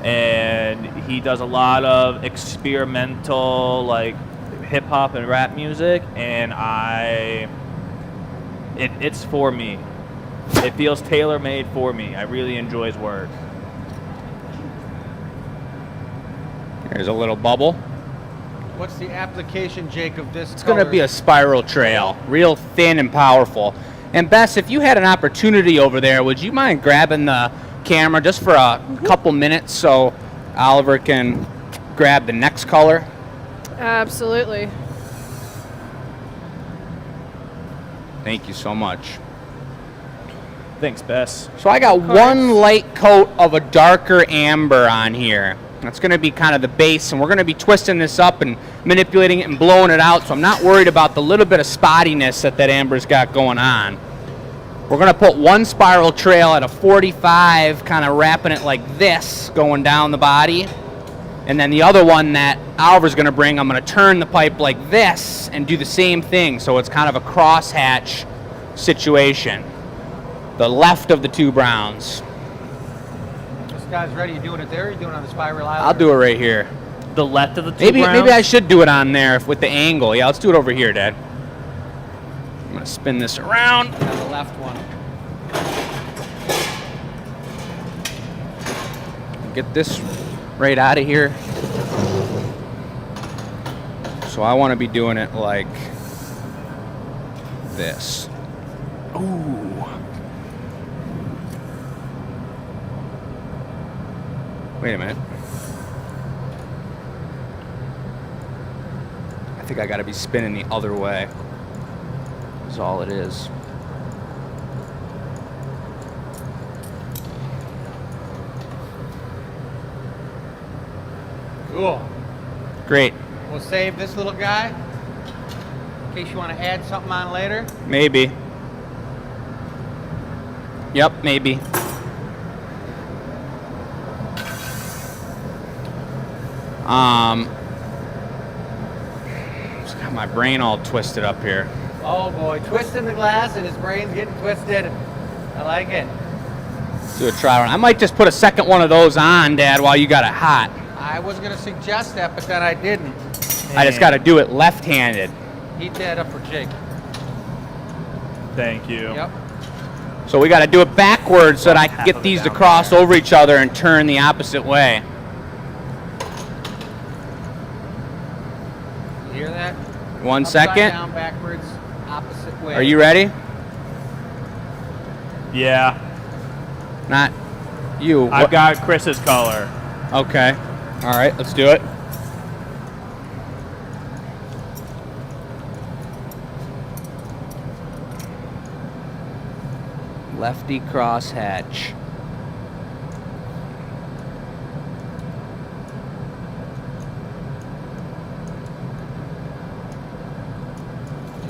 And he does a lot of experimental, like, hip-hop and rap music, and it's for me. It feels tailor-made for me. I really enjoy his work. There's a little bubble. What's the application, Jake, of this? It's going to be a spiral trail, real thin and powerful. And Bess, if you had an opportunity over there, would you mind grabbing the camera just for a couple minutes so Oliver can grab the next color? Absolutely. Thank you so much. Thanks, Bess. So I got one light coat of a darker amber on here. That's going to be kind of the base, and we're going to be twisting this up and manipulating it and blowing it out, so I'm not worried about the little bit of spottiness that amber's got going on. We're going to put one spiral trail at a 45, kind of wrapping it like this, going down the body. And then the other one that Oliver's going to bring, I'm going to turn the pipe like this and do the same thing, so it's kind of a crosshatch situation. The left of the two browns. This guy's ready. You doing it there? Or you doing it on the spiral island? I'll do it right here. The left of the two Maybe browns? I should do it on there with the angle. Yeah, let's do it over here, Dad. I'm going to spin this around. Yeah, the left one. Get this right out of here. So I want to be doing it like this. Ooh. Wait a minute. I think I got to be spinning the other way. Is all it is. Cool. Great. We'll save this little guy in case you want to add something on later. Maybe. Yep, maybe. Just got my brain all twisted up here. Oh boy, twisting the glass and his brain's getting twisted. I like it. Let's do a try run. I might just put a second one of those on, Dad, while you got it hot. I was going to suggest that, but then I didn't. I just got to do it left-handed. Heat that up for Jake. Thank you. Yep. So we got to do it backwards so that I can Half get of it these to down cross there. over each other and turn the opposite way. You hear that? One Upside second. down, backwards, opposite way. Are you ready? Yeah. Not you. I've got Chris's color. Okay. All right, let's do it. Lefty crosshatch.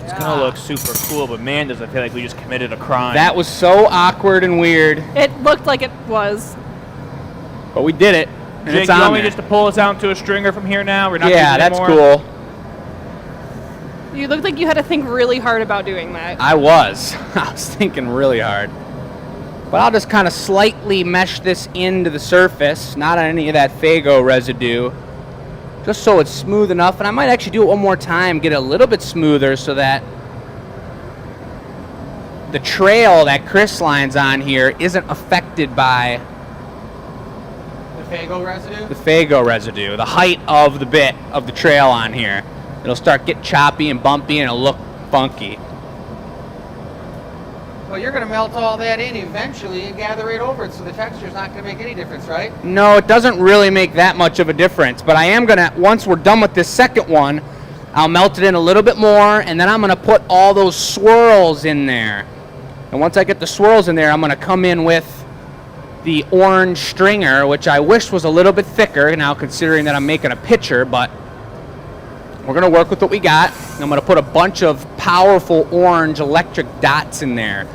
It's gonna look super cool, but man, does I feel like we just committed a crime. That was so awkward and weird, It looked like it was. but we did it. And Jake, it's you on want me there. just to pull us out into a stringer from here now? We're not Yeah, using it that's anymore? cool. You looked like you had to think really hard about doing that. I was. I was thinking really hard. But I'll just kind of slightly mesh this into the surface, not on any of that Fago residue, just so it's smooth enough. And I might actually do it one more time, get it a little bit smoother so that the trail that Chris lines on here isn't affected by The Fago residue? the Fago residue, the height of the bit of the trail on here. It'll start getting choppy and bumpy and it'll look funky. Well, you're going to melt all that in eventually and gather right over it, so the texture's not going to make any difference, right? No, it doesn't really make that much of a difference, but I am gonna, once we're done with this second one, I'll melt it in a little bit more, and then I'm gonna put all those swirls in there. And once I get the swirls in there, I'm gonna come in with the orange stringer, which I wish was a little bit thicker now, considering that I'm making a pitcher, but we're gonna work with what we got. And I'm gonna put a bunch of powerful orange electric dots in there,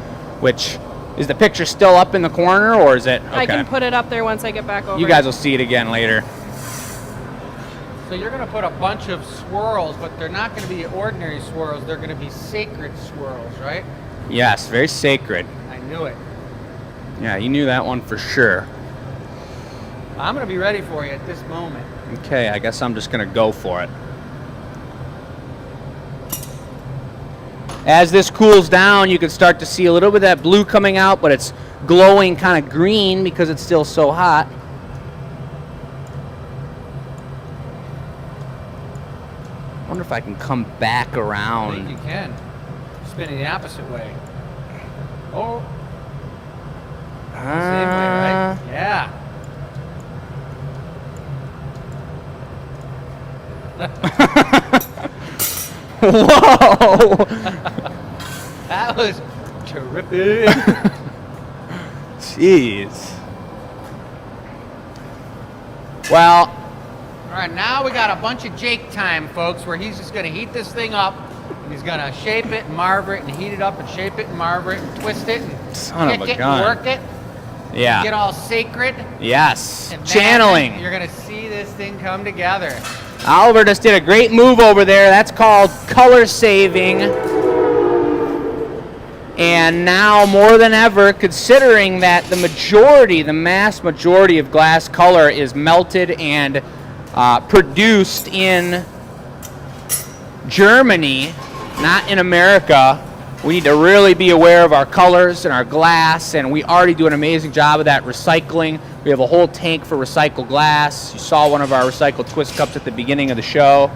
which, is the picture still up in the corner, or is it? Okay. I can put it up there once I get back over. You guys will see it again later. So you're going to put a bunch of swirls, but they're not going to be ordinary swirls. They're going to be sacred swirls, right? Yes, very sacred. I knew it. Yeah, you knew that one for sure. I'm going to be ready for you at this moment. Okay, I guess I'm just gonna go for it. As this cools down, you can start to see a little bit of that blue coming out, but it's glowing kind of green because it's still so hot. I wonder if I can come back I think around. you can. Spinning the opposite way. Oh, same way, right? Yeah. Whoa! That was terrific. Jeez. Well, All right, now we got a bunch of Jake time, folks, where he's just going to heat this thing up. And he's going to shape it and marver it and heat it up and shape it and marver it and twist it and Son of kick a it gun. and work it. yeah. Get all sacred. Yes. And Channeling. then you're going to see this thing come together. Oliver just did a great move over there. That's called color saving. And now more than ever, considering that the mass majority of glass color is melted and produced in Germany, not in America, we need to really be aware of our colors and our glass, and we already do an amazing job of that recycling. We have a whole tank for recycled glass. You saw one of our recycled twist cups at the beginning of the show.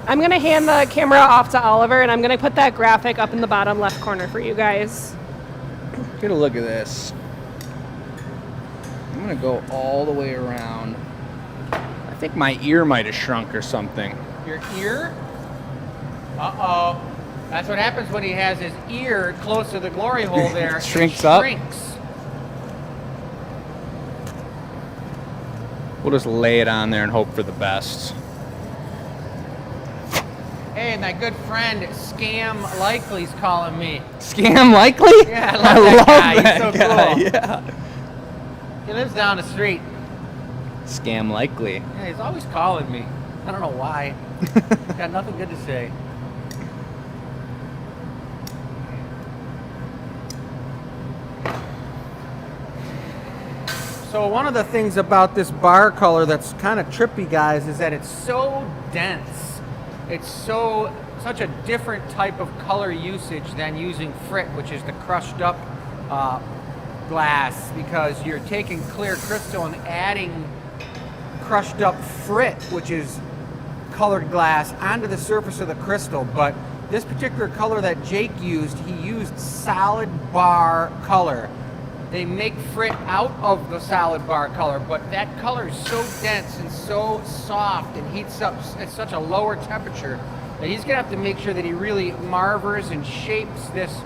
I'm going to hand the camera off to Oliver, and I'm going to put that graphic up in the bottom left corner for you guys. Get a look at this. I'm going to go all the way around. I think my ear might have shrunk or something. Your ear? Uh-oh. That's what happens when he has his ear close to the glory hole there. Shrinks It up? shrinks. We'll just lay it on there and hope for the best. Hey, my good friend Scam Likely's calling me. Scam likely? Yeah, I love that guy. He's so guy. cool. Yeah. He lives down the street. Scam likely. Yeah, he's always calling me. I don't know why. Got nothing good to say. So one of the things about this bar color that's kind of trippy, guys, is that it's so dense. It's such a different type of color usage than using frit, which is the crushed up glass, because you're taking clear crystal and adding crushed up frit, which is colored glass, onto the surface of the crystal. But this particular color that Jake used, he used solid bar color. They make frit out of the solid bar color, but that color is so dense and so soft and heats up at such a lower temperature that he's gonna have to make sure that he really marvers and shapes this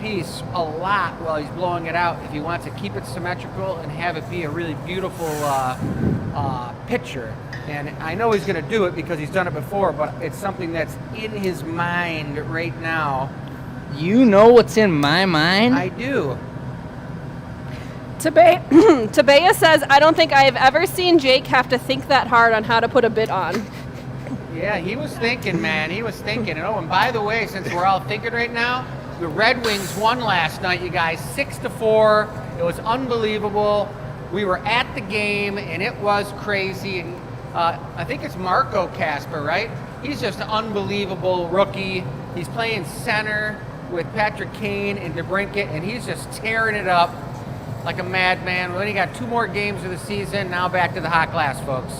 piece a lot while he's blowing it out if he wants to keep it symmetrical and have it be a really beautiful picture. And I know he's gonna do it because he's done it before, but it's something that's in his mind right now. You know what's in my mind? I do. Tabea says, I don't think I have ever seen Jake have to think that hard on how to put a bit on. Yeah, he was thinking, man. He was thinking. Oh, and by the way, since we're all thinking right now, the Red Wings won last night, you guys, 6-4. It was unbelievable. We were at the game, and it was crazy. And I think it's Marco Kasper, right? He's just an unbelievable rookie. He's playing center with Patrick Kane and DeBrincat, and he's just tearing it up like a madman. We only got 2 more games of the season. Now back to the hot glass, folks.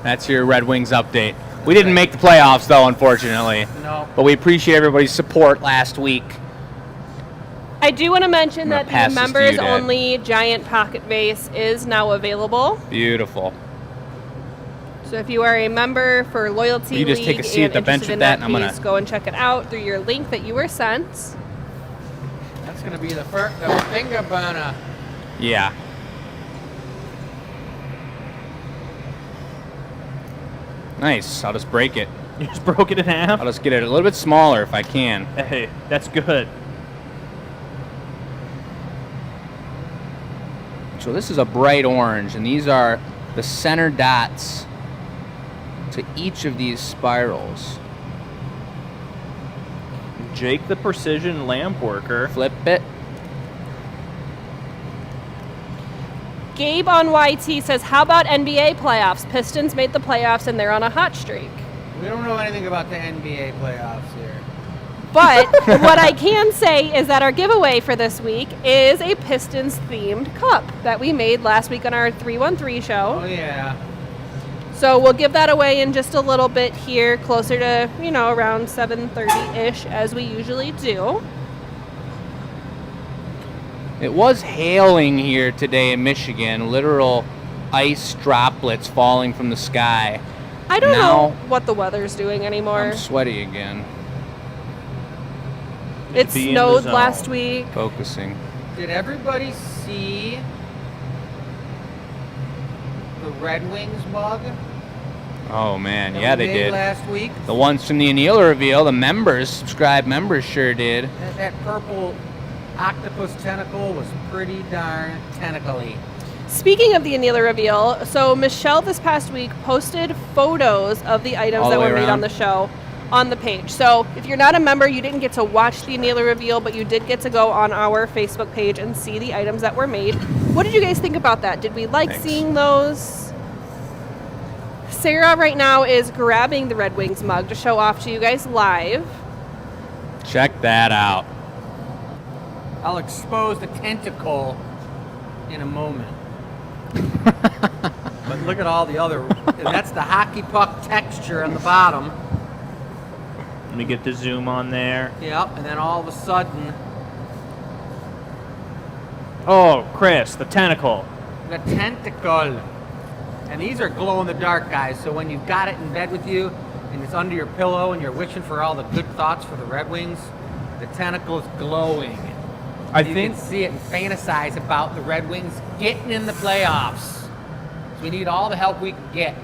That's your Red Wings update. We didn't make the playoffs, though, unfortunately. No. But we appreciate everybody's support last week. I do want to mention I'm gonna that pass the this to you, members Dad. only giant pocket vase is now available. Beautiful. So if you are a member for Loyalty You just League take a seat at and the bench interested with in that, and I'm piece, gonna- go and check it out through your link that you were sent. That's going to be the finger burner. Yeah. Nice. I'll just break it. You just broke it in half? I'll just get it a little bit smaller if I can. Hey, that's good. So this is a bright orange, and these are the center dots to each of these spirals. Jake the precision lamp worker. Flip it. Gabe on YT says, how about NBA playoffs? Pistons made the playoffs and they're on a hot streak. We don't know anything about the NBA playoffs here. But what I can say is that our giveaway for this week is a Pistons-themed cup that we made last week on our 313 show. Oh, yeah. So we'll give that away in just a little bit here, closer to, around 7:30-ish, as we usually do. It was hailing here today in Michigan, literal ice droplets falling from the sky. I don't Now- know what the weather's doing anymore. I'm sweaty again. It Be in the snowed zone. last week. Focusing. Did everybody see the Red Wings mug? Oh man, that yeah, we they made did. last week. The ones from the Anneal reveal, the members, subscribed members sure did. That purple octopus tentacle was pretty darn tentacly. Speaking of the Anila reveal, so Michelle this past week posted photos of the items All that the way were made around. on the show on the page. So if you're not a member, you didn't get to watch the Anila reveal, but you did get to go on our Facebook page and see the items that were made. What did you guys think about that? Did we like Thanks. seeing those? Sarah right now is grabbing the Red Wings mug to show off to you guys live. Check that out. I'll expose the tentacle in a moment. But look at all the other, and that's the hockey puck texture on the bottom. Let me get the zoom on there. Yep, and then all of a sudden, Oh, Chris, the tentacle. the tentacle. And these are glow in the dark, guys, so when you've got it in bed with you and it's under your pillow and you're wishing for all the good thoughts for the Red Wings, the tentacle is glowing. I You think can see it and fantasize about the Red Wings getting in the playoffs. So we need all the help we can get.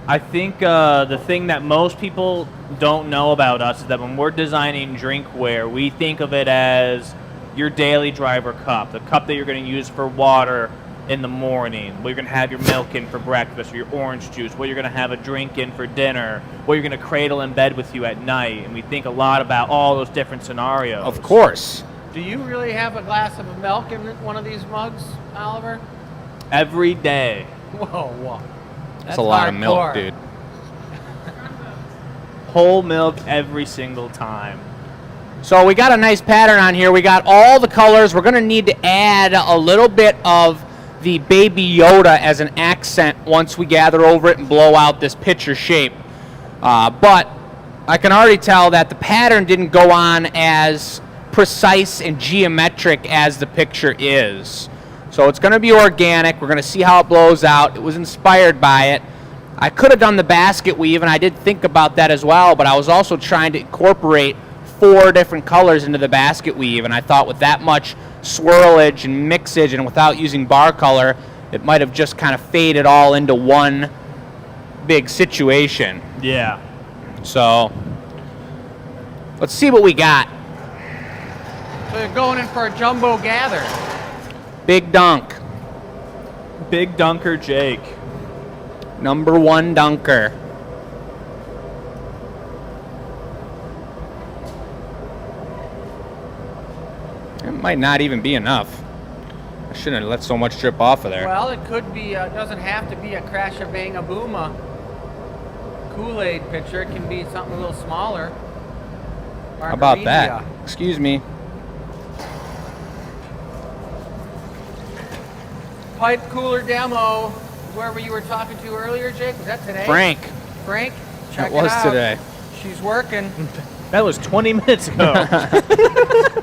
the thing that most people don't know about us is that when we're designing drinkware, we think of it as your daily driver cup, the cup that you're going to use for water in the morning, what you're going to have your milk in for breakfast, or your orange juice, what you're going to have a drink in for dinner, what you're going to cradle in bed with you at night. And we think a lot about all those different scenarios. Of course. Do you really have a glass of milk in one of these mugs, Oliver? Every day. Whoa. That's a lot of milk, hardcore. dude. Whole milk every single time. So we got a nice pattern on here. We got all the colors. We're going to need to add a little bit of the Baby Yoda as an accent once we gather over it and blow out this picture shape. But I can already tell that the pattern didn't go on as precise and geometric as the picture is. So it's going to be organic. We're going to see how it blows out. It was inspired by it. I could have done the basket weave, and I did think about that as well, but I was also trying to incorporate 4 different colors into the basket weave, and I thought with that much swirlage and mixage and without using bar color, it might have just kind of faded all into one big situation. Yeah. So let's see what we got. So you're going in for a jumbo gather. Big dunk. Big Dunker Jake. Number 1 dunker. It might not even be enough. I shouldn't have let so much drip off of there. Well, it could be, doesn't have to be a Crash a Bang a Booma Kool-Aid pitcher. It can be something a little smaller. How about that? Margarita. Excuse me. Pipe cooler demo. Whoever you were talking to earlier, Jake, was that today? Frank. Frank? Check That was it out. today. She's working. That was 20 minutes ago.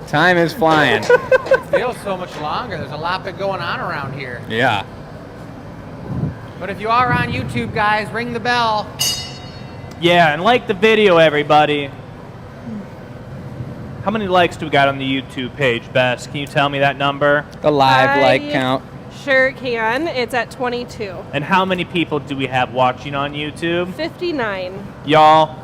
Time is flying. It feels so much longer. There's a lot been going on around here. Yeah. But if you are on YouTube, guys, ring the bell. Yeah, and like the video, everybody. How many likes do we got on the YouTube page, Bess? Can you tell me that number? The live I like count. Sure can. It's at 22. And how many people do we have watching on YouTube? 59. Y'all,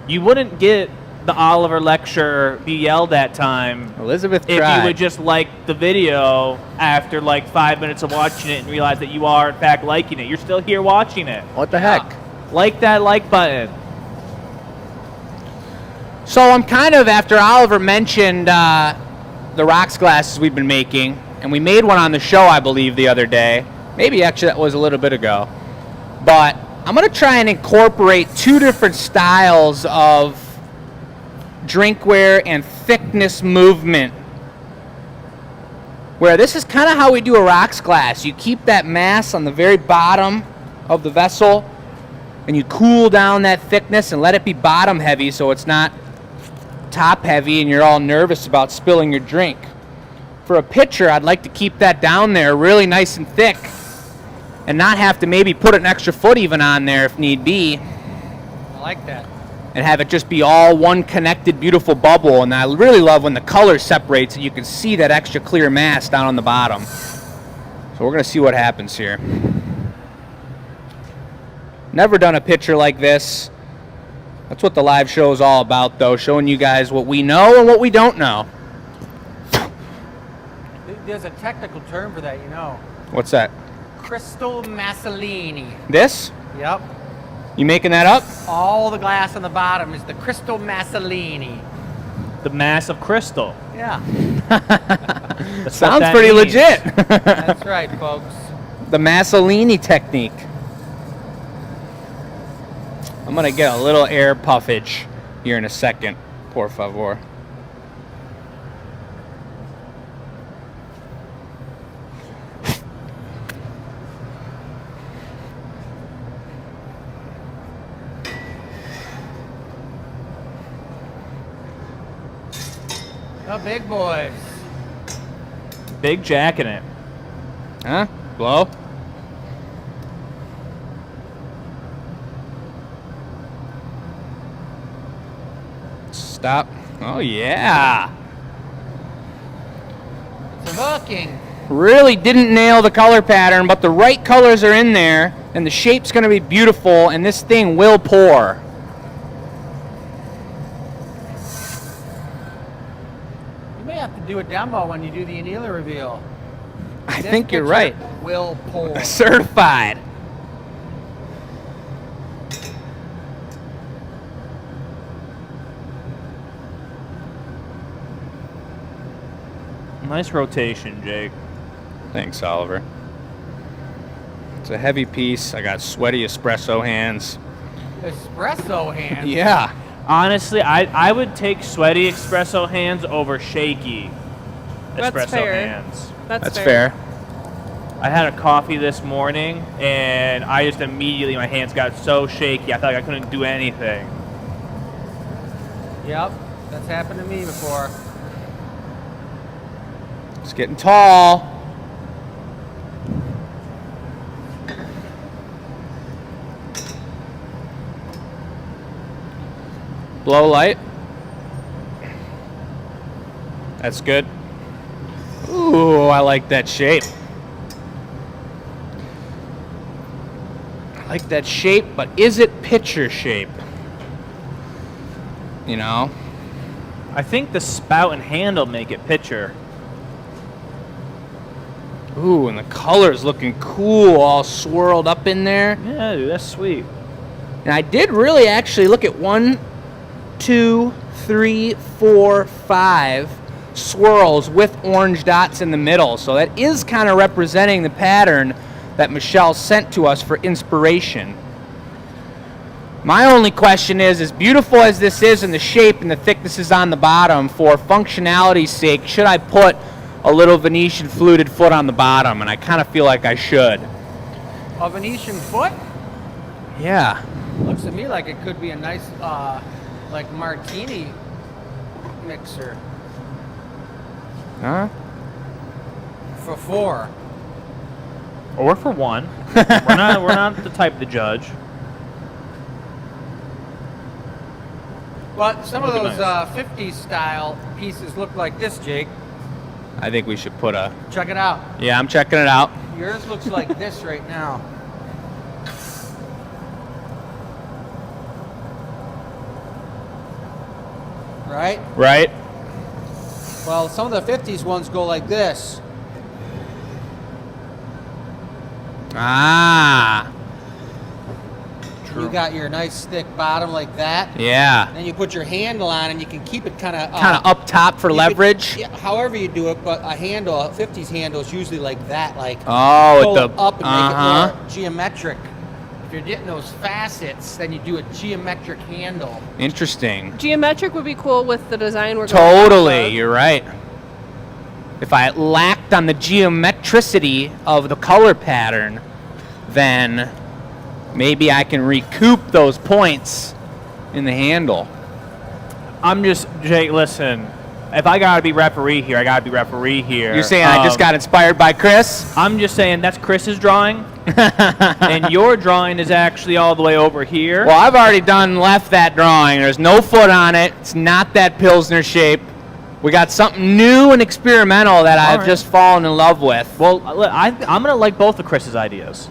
you wouldn't get the Oliver lecture be yelled at time Elizabeth if tried. you would just like the video after like 5 minutes of watching it and realize that you are in fact liking it. You're still here watching it. What the heck? Like that like button. So I'm kind of, after Oliver mentioned the rocks glasses we've been making, and we made one on the show, I believe, the other day. Maybe actually that was a little bit ago. But I'm going to try and incorporate 2 different styles of drinkware and thickness movement. Where this is kind of how we do a rocks glass. You keep that mass on the very bottom of the vessel, and you cool down that thickness and let it be bottom heavy so it's not top heavy and you're all nervous about spilling your drink. For a pitcher, I'd like to keep that down there really nice and thick and not have to maybe put an extra foot even on there if need be, I like that. and have it just be all one connected beautiful bubble. And I really love when the color separates and you can see that extra clear mass down on the bottom. So we're gonna see what happens here. Never done a picture like this. That's what the live show is all about, though, showing you guys what we know and what we don't know. There's a technical term for that, you know. What's that? Crystal Massellini. This? Yep. You making that up? All the glass on the bottom is the Crystal Massellini. The mass of crystal. Yeah. That's what Sounds that pretty means. legit. That's right, folks. The Massellini technique. I'm gonna get a little air puffage here in a second, por favor. The big boys. Big Jack in it. Huh? Blow? Stop. Oh, yeah. It's working. Really didn't nail the color pattern, but the right colors are in there, and the shape's going to be beautiful, and this thing will pour. You may have to do a demo when you do the annealer reveal. I This think you're picture right. Will pour. Certified. Nice rotation, Jake. Thanks, Oliver. It's a heavy piece. I got sweaty espresso hands. Espresso hands. Yeah. Honestly, I would take sweaty espresso hands over shaky That's espresso fair. hands. That's fair. I had a coffee this morning, and I just immediately, my hands got so shaky, I felt like I couldn't do anything. Yep. That's happened to me before. It's getting tall. Blow light. That's good. Ooh, I like that shape. I like that shape, but is it picture shape? You know? I think the spout and handle make it picture. Ooh, and the color's looking cool, all swirled up in there. Yeah, dude, that's sweet. And I did really actually look at 1, 2, 3, 4, 5 swirls with orange dots in the middle. So that is kind of representing the pattern that Michelle sent to us for inspiration. My only question is, as beautiful as this is in the shape and the thicknesses on the bottom, for functionality's sake, should I put a little Venetian fluted foot on the bottom? And I kind of feel like I should. A Venetian foot? Yeah. Looks to me like it could be a nice, like martini mixer Huh? for 4. Or for 1. we're not the type to judge. But some of That'd those be nice. 50s style pieces look like this, Jake. I think we should put a... Check it out. Yeah, I'm checking it out. Yours looks like this right now. Right? Right? Well, some of the 50s ones go like this. Ah. You got your nice thick bottom like that. Yeah. Then you put your handle on and you can keep it kind of Up top for leverage. Yeah, however you do it, but a 50s handle is usually like that, like Oh, pull with it the... up and make it more geometric. If you're getting those facets, then you do a geometric handle. Interesting. Geometric would be cool with the design we're going Totally, off of. you're right. If I lacked on the geometricity of the color pattern, then maybe I can recoup those points in the handle. I'm just, Jake, listen. If I gotta be referee here, I gotta be referee here. You're saying I just got inspired by Chris? I'm just saying that's Chris's drawing. And your drawing is actually all the way over here. Well, I've already left that drawing. There's no foot on it. It's not that Pilsner shape. We got something new and experimental that I've right. just fallen in love with. Well, I'm going to like both of Chris's ideas.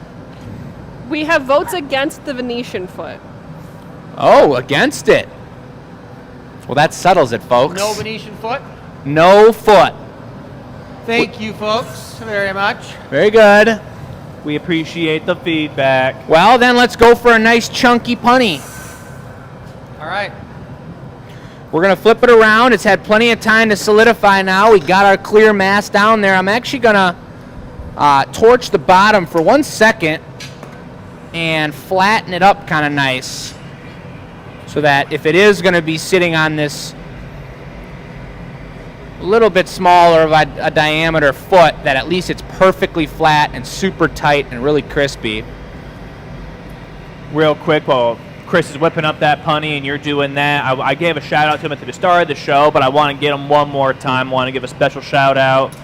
We have votes against the Venetian foot. Oh, against it. Well, that settles it, folks. No Venetian foot. No foot. Thank you, folks, very much. Very good. We appreciate the feedback. Well, then let's go for a nice chunky punny. All right. We're going to flip it around. It's had plenty of time to solidify now. We got our clear mass down there. I'm actually going to torch the bottom for 1 second and flatten it up kind of nice so that if it is going to be sitting on this little bit smaller of a diameter foot, that at least it's perfectly flat and super tight and really crispy. Real quick, while Chris is whipping up that punny and you're doing that, I gave a shout out to him at the start of the show, but I want to get him one more time. I want to give a special shout out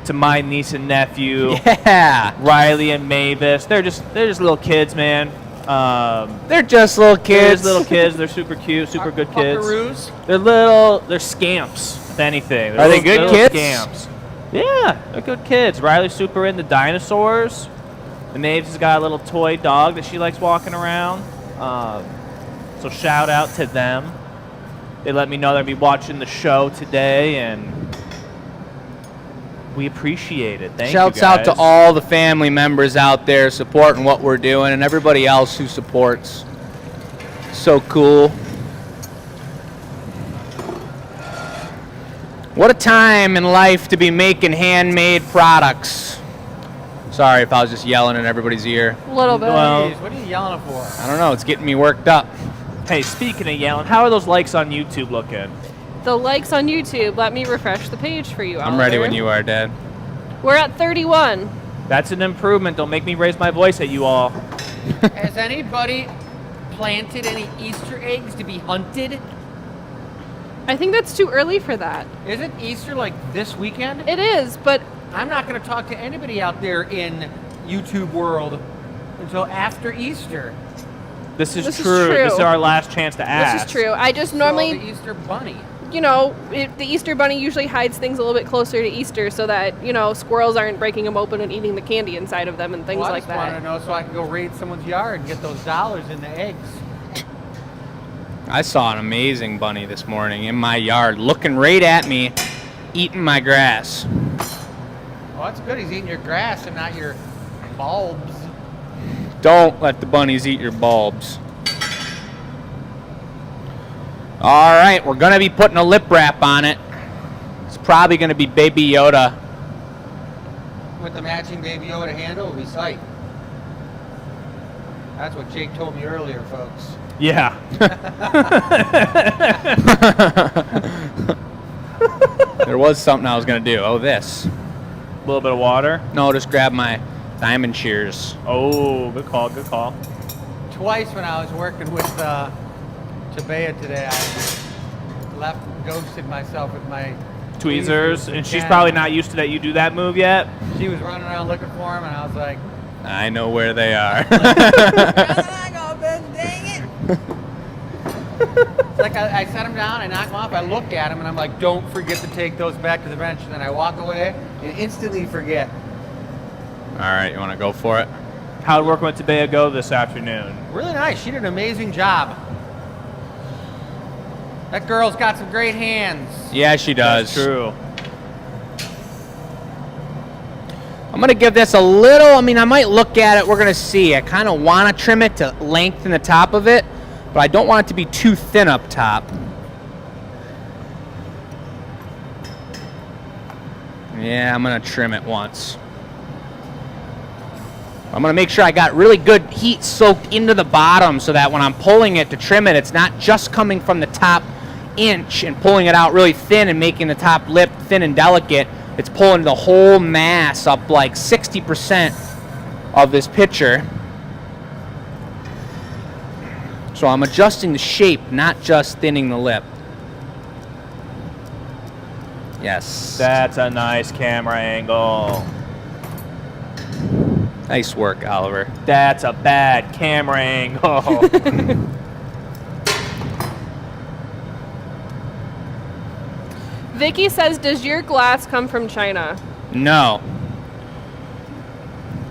to my niece and nephew, Yeah. Riley and Mavis. They're just little kids, man. They're just little They're kids. just little kids. They're super cute, super good kids. Buckaroos. They're scamps, if anything. Are they They're good little kids? Scamps. Yeah, they're good kids. Riley's super into dinosaurs. And Mavis has got a little toy dog that she likes walking around. So shout out to them. They let me know they'll be watching the show today, and we appreciate it. Thank Shouts you guys. out to all the family members out there supporting what we're doing and everybody else who supports. So cool. What a time in life to be making handmade products. Sorry if I was just yelling in everybody's ear. A little bit. Well- Jeez, what are you yelling for? I don't know, it's getting me worked up. Hey, speaking of yelling, how are those likes on YouTube looking? The likes on YouTube. Let me refresh the page for you. I'm ready Oliver. when you are, Dad. We're at 31. That's an improvement. Don't make me raise my voice at you all. Has anybody planted any Easter eggs to be hunted? I think that's too early for that. Isn't Easter like this weekend? It is, but I'm not going to talk to anybody out there in YouTube world until after Easter. This is This is true. true. This is our last chance to ask. this is true. I just So normally, the Easter bunny. you know, the Easter Bunny usually hides things a little bit closer to Easter so that, you know, squirrels aren't breaking them open and eating the candy inside of them and things Well, I like just wanted to that. know so I can go raid someone's yard and get those dollars in the eggs. I saw an amazing bunny this morning in my yard looking right at me, eating my grass. Well, that's good. He's eating your grass and not your bulbs. Don't let the bunnies eat your bulbs. All right, we're going to be putting a lip wrap on it. It's probably going to be Baby Yoda. With the matching Baby Yoda handle, it'll be sight. That's what Jake told me earlier, folks. Yeah. There was something I was going to do. Oh, this. A little bit of water. No, just grab my diamond shears. Oh, good call, good call. Twice when I was working with Tabea today, I ghosted myself with my Tweezers, and she's Yeah. probably not used to that you do that move yet. She was running around looking for him, and I was like, I know where they are. it's like I set him down, I knock him off, I look at him, and I'm like, don't forget to take those back to the bench. And then I walk away and instantly forget. All right, you want to go for it? How'd working with Tabea go this afternoon? Really nice. She did an amazing job. That girl's got some great hands. Yeah, she does. That's true. I'm going to give this a little, I mean, I might look at it. We're going to see. I kind of want to trim it to lengthen the top of it, but I don't want it to be too thin up top. Yeah, I'm going to trim it once. I'm going to make sure I got really good heat soaked into the bottom so that when I'm pulling it to trim it, it's not just coming from the top inch and pulling it out really thin and making the top lip thin and delicate. It's pulling the whole mass up like 60% of this pitcher. So I'm adjusting the shape, not just thinning the lip. Yes. That's a nice camera angle. Nice work, Oliver. That's a bad camera angle. Vicky says, does your glass come from China? No.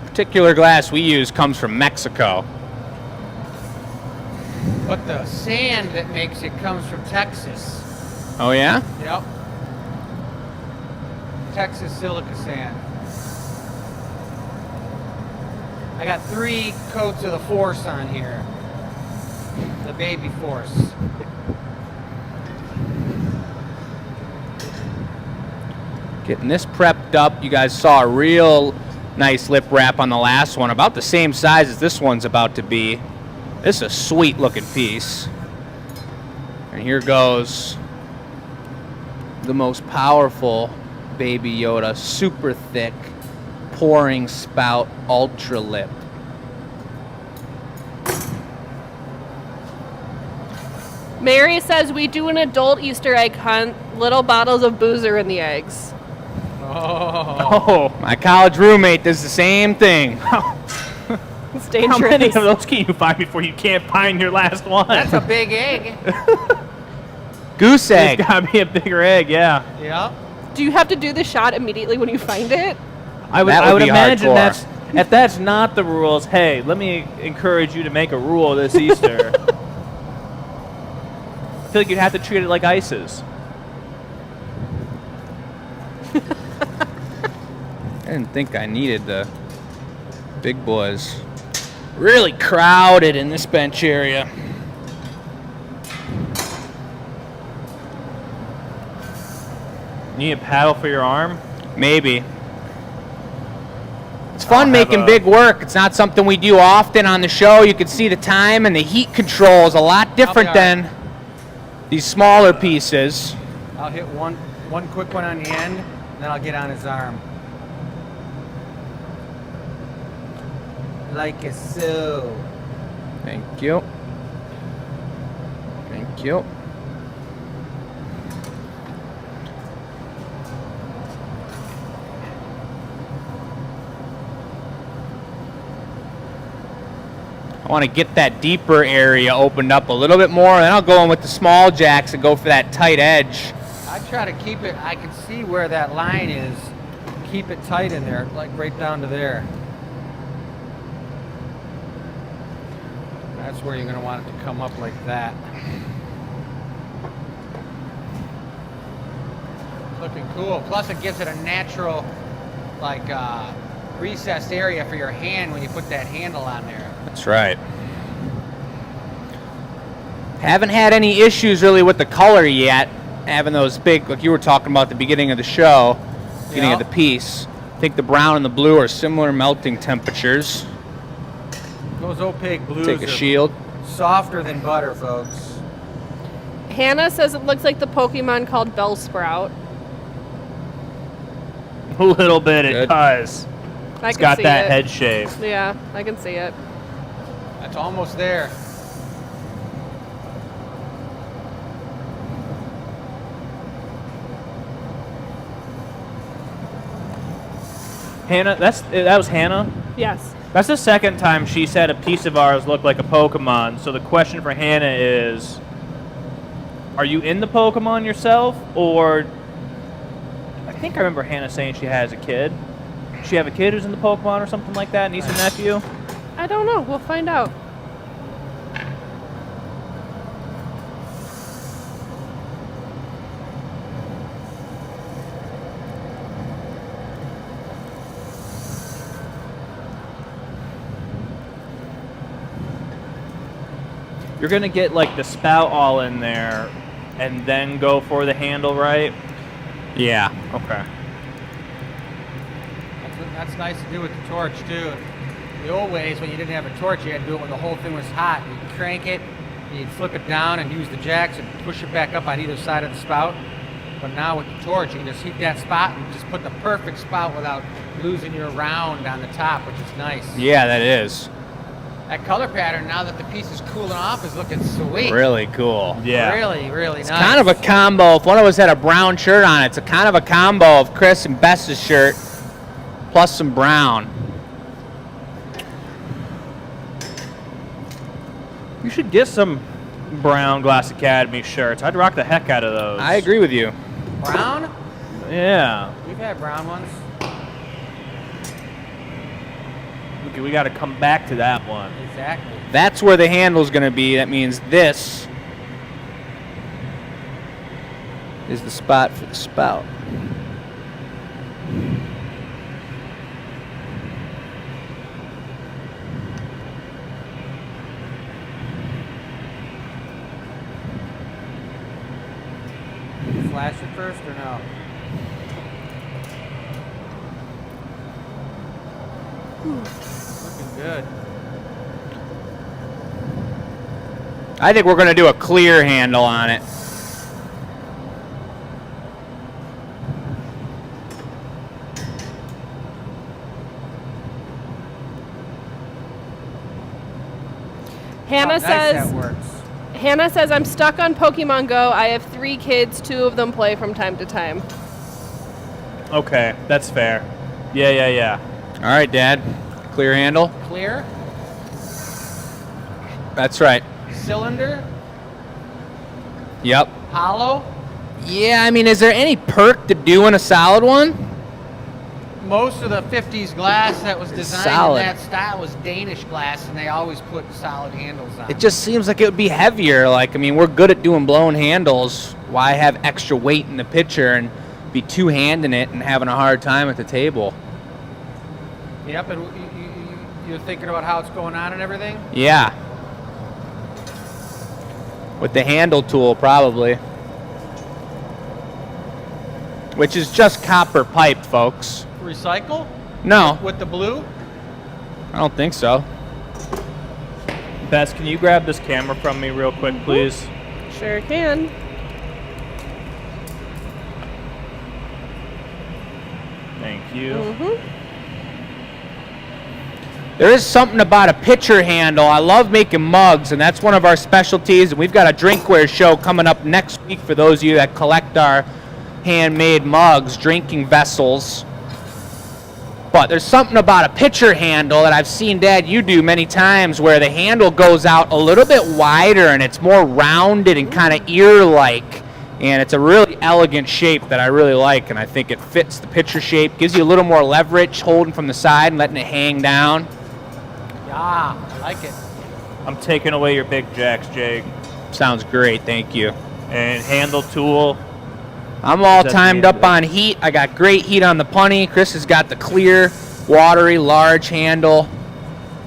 Particular glass we use comes from Mexico. But the sand that makes it comes from Texas. Oh, yeah? Yep. Texas silica sand. I got 3 coats of the Force on here. The baby Force. Getting this prepped up. You guys saw a real nice lip wrap on the last one. About the same size as this one's about to be. This is a sweet looking piece. And here goes the most powerful Baby Yoda. Super thick, pouring spout, ultra lip. Mary says, we do an adult Easter egg hunt. Little bottles of boozer in the eggs. Oh. My college roommate does the same thing. It's dangerous. How many of those can you find before you can't find your last one? That's a big egg. Goose egg. It's gotta be a bigger egg, yeah. Yep. Do you have to do the shot immediately when you find it? I would That would be imagine hardcore. if that's not the rules, hey, let me encourage you to make a rule this Easter. I feel like you'd have to treat it like ISIS. I didn't think I needed the big boys. Really crowded in this bench area. You need a paddle for your arm? Maybe. It's fun I'll have making big work. It's not something we do often on the show. You can see the time and the heat control is a lot different all right. than these smaller pieces. I'll hit one quick one on the end, and then I'll get on his arm. Like so. Thank you. Thank you. I want to get that deeper area opened up a little bit more, and then I'll go in with the small jacks and go for that tight edge. I try to keep it, I can see where that line is. Keep it tight in there, like right down to there. That's where you're going to want it to come up like that. Looking cool. Plus it gives it a natural, like, recessed area for your hand when you put that handle on there. That's right. Haven't had any issues really with the color yet. Having those big, like you were talking about at the beginning of the show, beginning of the piece. I think the brown and the blue are similar melting temperatures. Those opaque blues Take a are shield. softer than butter, folks. Hannah says it looks like the Pokemon called Bellsprout. A little bit, it Good. does. I It's can got see that it. head shape. Yeah, I can see it. That's almost there. Hannah, that was Hannah? Yes. That's the second time she said a piece of ours looked like a Pokemon. So the question for Hannah is, are you in the Pokemon yourself, or I think I remember Hannah saying she has a kid. Does she have a kid who's in the Pokemon or something like that, niece or nephew? I don't know. We'll find out. You're gonna get like the spout all in there, and then go for the handle, right? Yeah. Okay. That's nice to do with the torch, too. The old ways, when you didn't have a torch, you had to do it when the whole thing was hot. You'd crank it, you'd flip it down and use the jacks and push it back up on either side of the spout. But now with the torch, you can just heat that spot and just put the perfect spout without losing your round on the top, which is nice. Yeah, that is. That color pattern, now that the piece is cooling off, is looking sweet. Really cool. Yeah. Really, really It's nice. kind of a combo. If one of us had a brown shirt on, it's a kind of a combo of Chris and Bess's shirt plus some brown. You should get some brown Glass Academy shirts. I'd rock the heck out of those. I agree with you. Brown? Yeah. We've had brown ones. Okay, we got to come back to that one. Exactly. That's where the handle's going to be. That means this is the spot for the spout. Flash it first or no? Looking good. I think we're going to do a clear handle on it. Hannah How nice says, that works. Hannah says, I'm stuck on Pokemon Go. I have 3 kids. 2 of them play from time to time. Okay, that's fair. Yeah. All right, Dad. Clear handle. Clear. That's right. Cylinder. Yep. Hollow. Yeah, I mean, is there any perk to doing a solid one? Most of the 50s glass that was designed solid. in that style was Danish glass, and they always put solid handles on. It just seems like it would be heavier. Like, I mean, we're good at doing blown handles. Why have extra weight in the pitcher and be two-handing it and having a hard time at the table? Yep, and you're thinking about how it's going on and everything? Yeah. With the handle tool, probably. Which is just copper pipe, folks. Recycle? No, With the blue? I don't think so. Bess, can you grab this camera from me real quick, please? Sure can. Thank you. Mm-hmm. There is something about a pitcher handle. I love making mugs, and that's one of our specialties. And we've got a drinkware show coming up next week for those of you that collect our handmade mugs, drinking vessels. But there's something about a pitcher handle that I've seen, Dad, you do many times, where the handle goes out a little bit wider and it's more rounded and kind of ear-like. And it's a really elegant shape that I really like, and I think it fits the pitcher shape, gives you a little more leverage holding from the side and letting it hang down. Yeah, I like it. I'm taking away your big jacks, Jake. Sounds great, thank you. And handle tool. I'm all That's timed the up on heat. I got great heat on the punny. Chris has got the clear, watery, large handle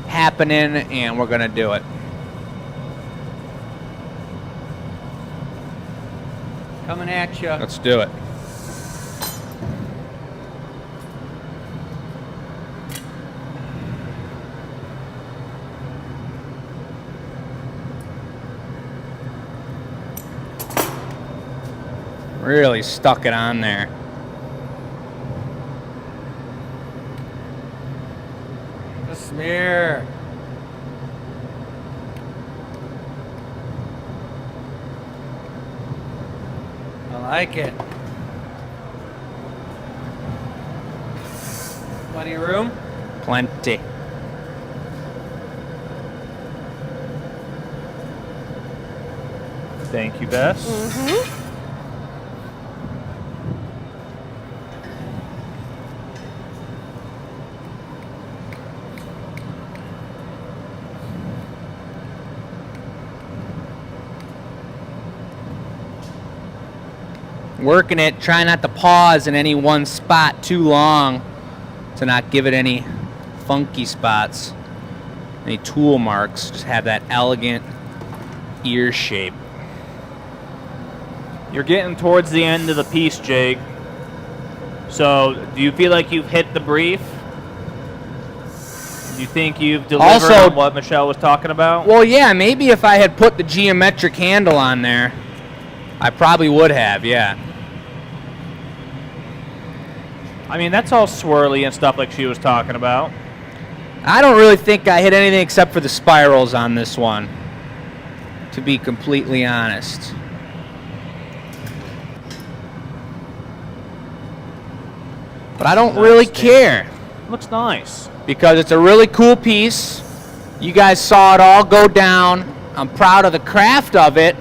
happening, and we're going to do it. Coming at you. Let's do it. Really stuck it on there. The smear. I like it. Plenty of room? Plenty. Thank you, Bess. Mm-hmm. Working it, try not to pause in any one spot too long to not give it any funky spots, any tool marks. Just have that elegant ear shape. You're getting towards the end of the piece, Jake. So, do you feel like you've hit the brief? Do you think you've delivered Also- on what Michelle was talking about? Well, yeah, maybe if I had put the geometric handle on there, I probably would have, yeah. I mean, that's all swirly and stuff like she was talking about. I don't really think I hit anything except for the spirals on this one, to be completely honest. But I don't really care, Looks nice. because it's a really cool piece. You guys saw it all go down I'm proud of the craft of it.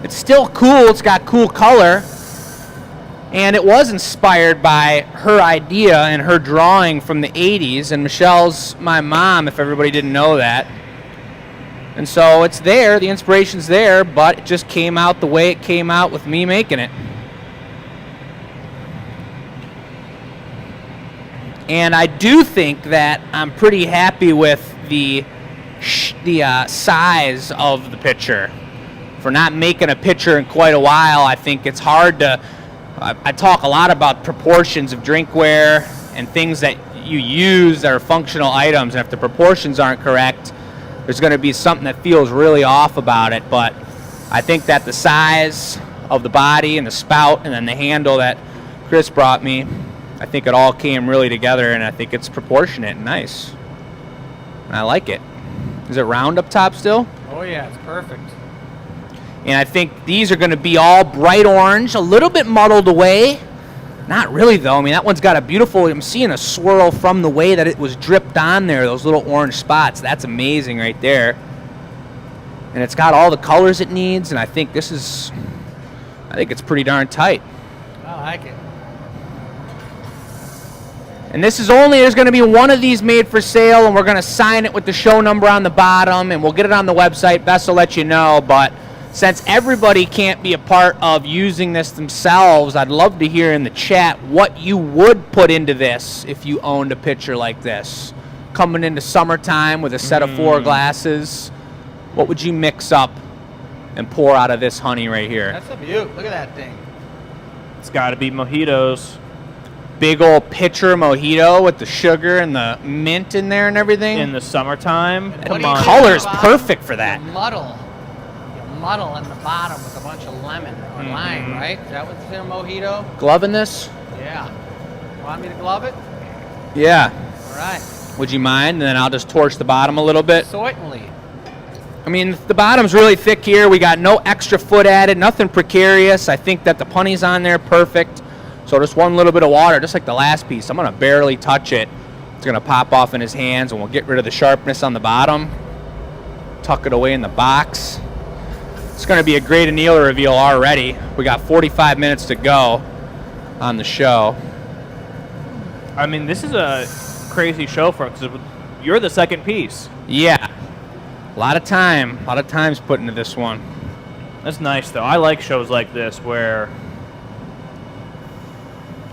It's still cool. It's got cool color. And it was inspired by her idea and her drawing from the 80s. And Michelle's my mom, if everybody didn't know that. And so it's there. The inspiration's there, but it just came out the way it came out with me making it. And I do think that I'm pretty happy with the size of the pitcher. For not making a pitcher in quite a while, I think it's hard to... I talk a lot about proportions of drinkware and things that you use that are functional items, and if the proportions aren't correct, there's going to be something that feels really off about it. But I think that the size of the body and the spout and then the handle that Chris brought me, I think it all came really together, and I think it's proportionate and nice. And I like it. Is it round up top still? Oh yeah, it's perfect. And I think these are going to be all bright orange, a little bit muddled away. Not really, though. I mean, that one's got a beautiful... I'm seeing a swirl from the way that it was dripped on there, those little orange spots. That's amazing right there. And it's got all the colors it needs, and I think this is... I think it's pretty darn tight. I like it. And this is only... There's going to be one of these made for sale, and we're going to sign it with the show number on the bottom, and we'll get it on the website. Bess will let you know, but... Since everybody can't be a part of using this themselves, I'd love to hear in the chat what you would put into this if you owned a pitcher like this. Coming into summertime with a set of 4 glasses, what would you mix up and pour out of this honey right here? That's a beaut. Look at that thing. It's got to be mojitos. Big old pitcher mojito with the sugar and the mint in there and everything. In the summertime. And the what do you do color's at the bottom? perfect for that. Muddle on the bottom with a bunch of lemon or lime, right? Is that what's in a mojito? Gloving this? Yeah. Want me to glove it? Yeah. All right. Would you mind? And then I'll just torch the bottom a little bit. Certainly. I mean, the bottom's really thick here. We got no extra foot added, nothing precarious. I think that the punny's on there perfect. So just one little bit of water, just like the last piece. I'm going to barely touch it. It's going to pop off in his hands, and we'll get rid of the sharpness on the bottom. Tuck it away in the box. It's going to be a great annealer reveal already. We got 45 minutes to go on the show. I mean, this is a crazy show for us. You're the second piece. Yeah. A lot of time's put into this one. That's nice, though. I like shows like this where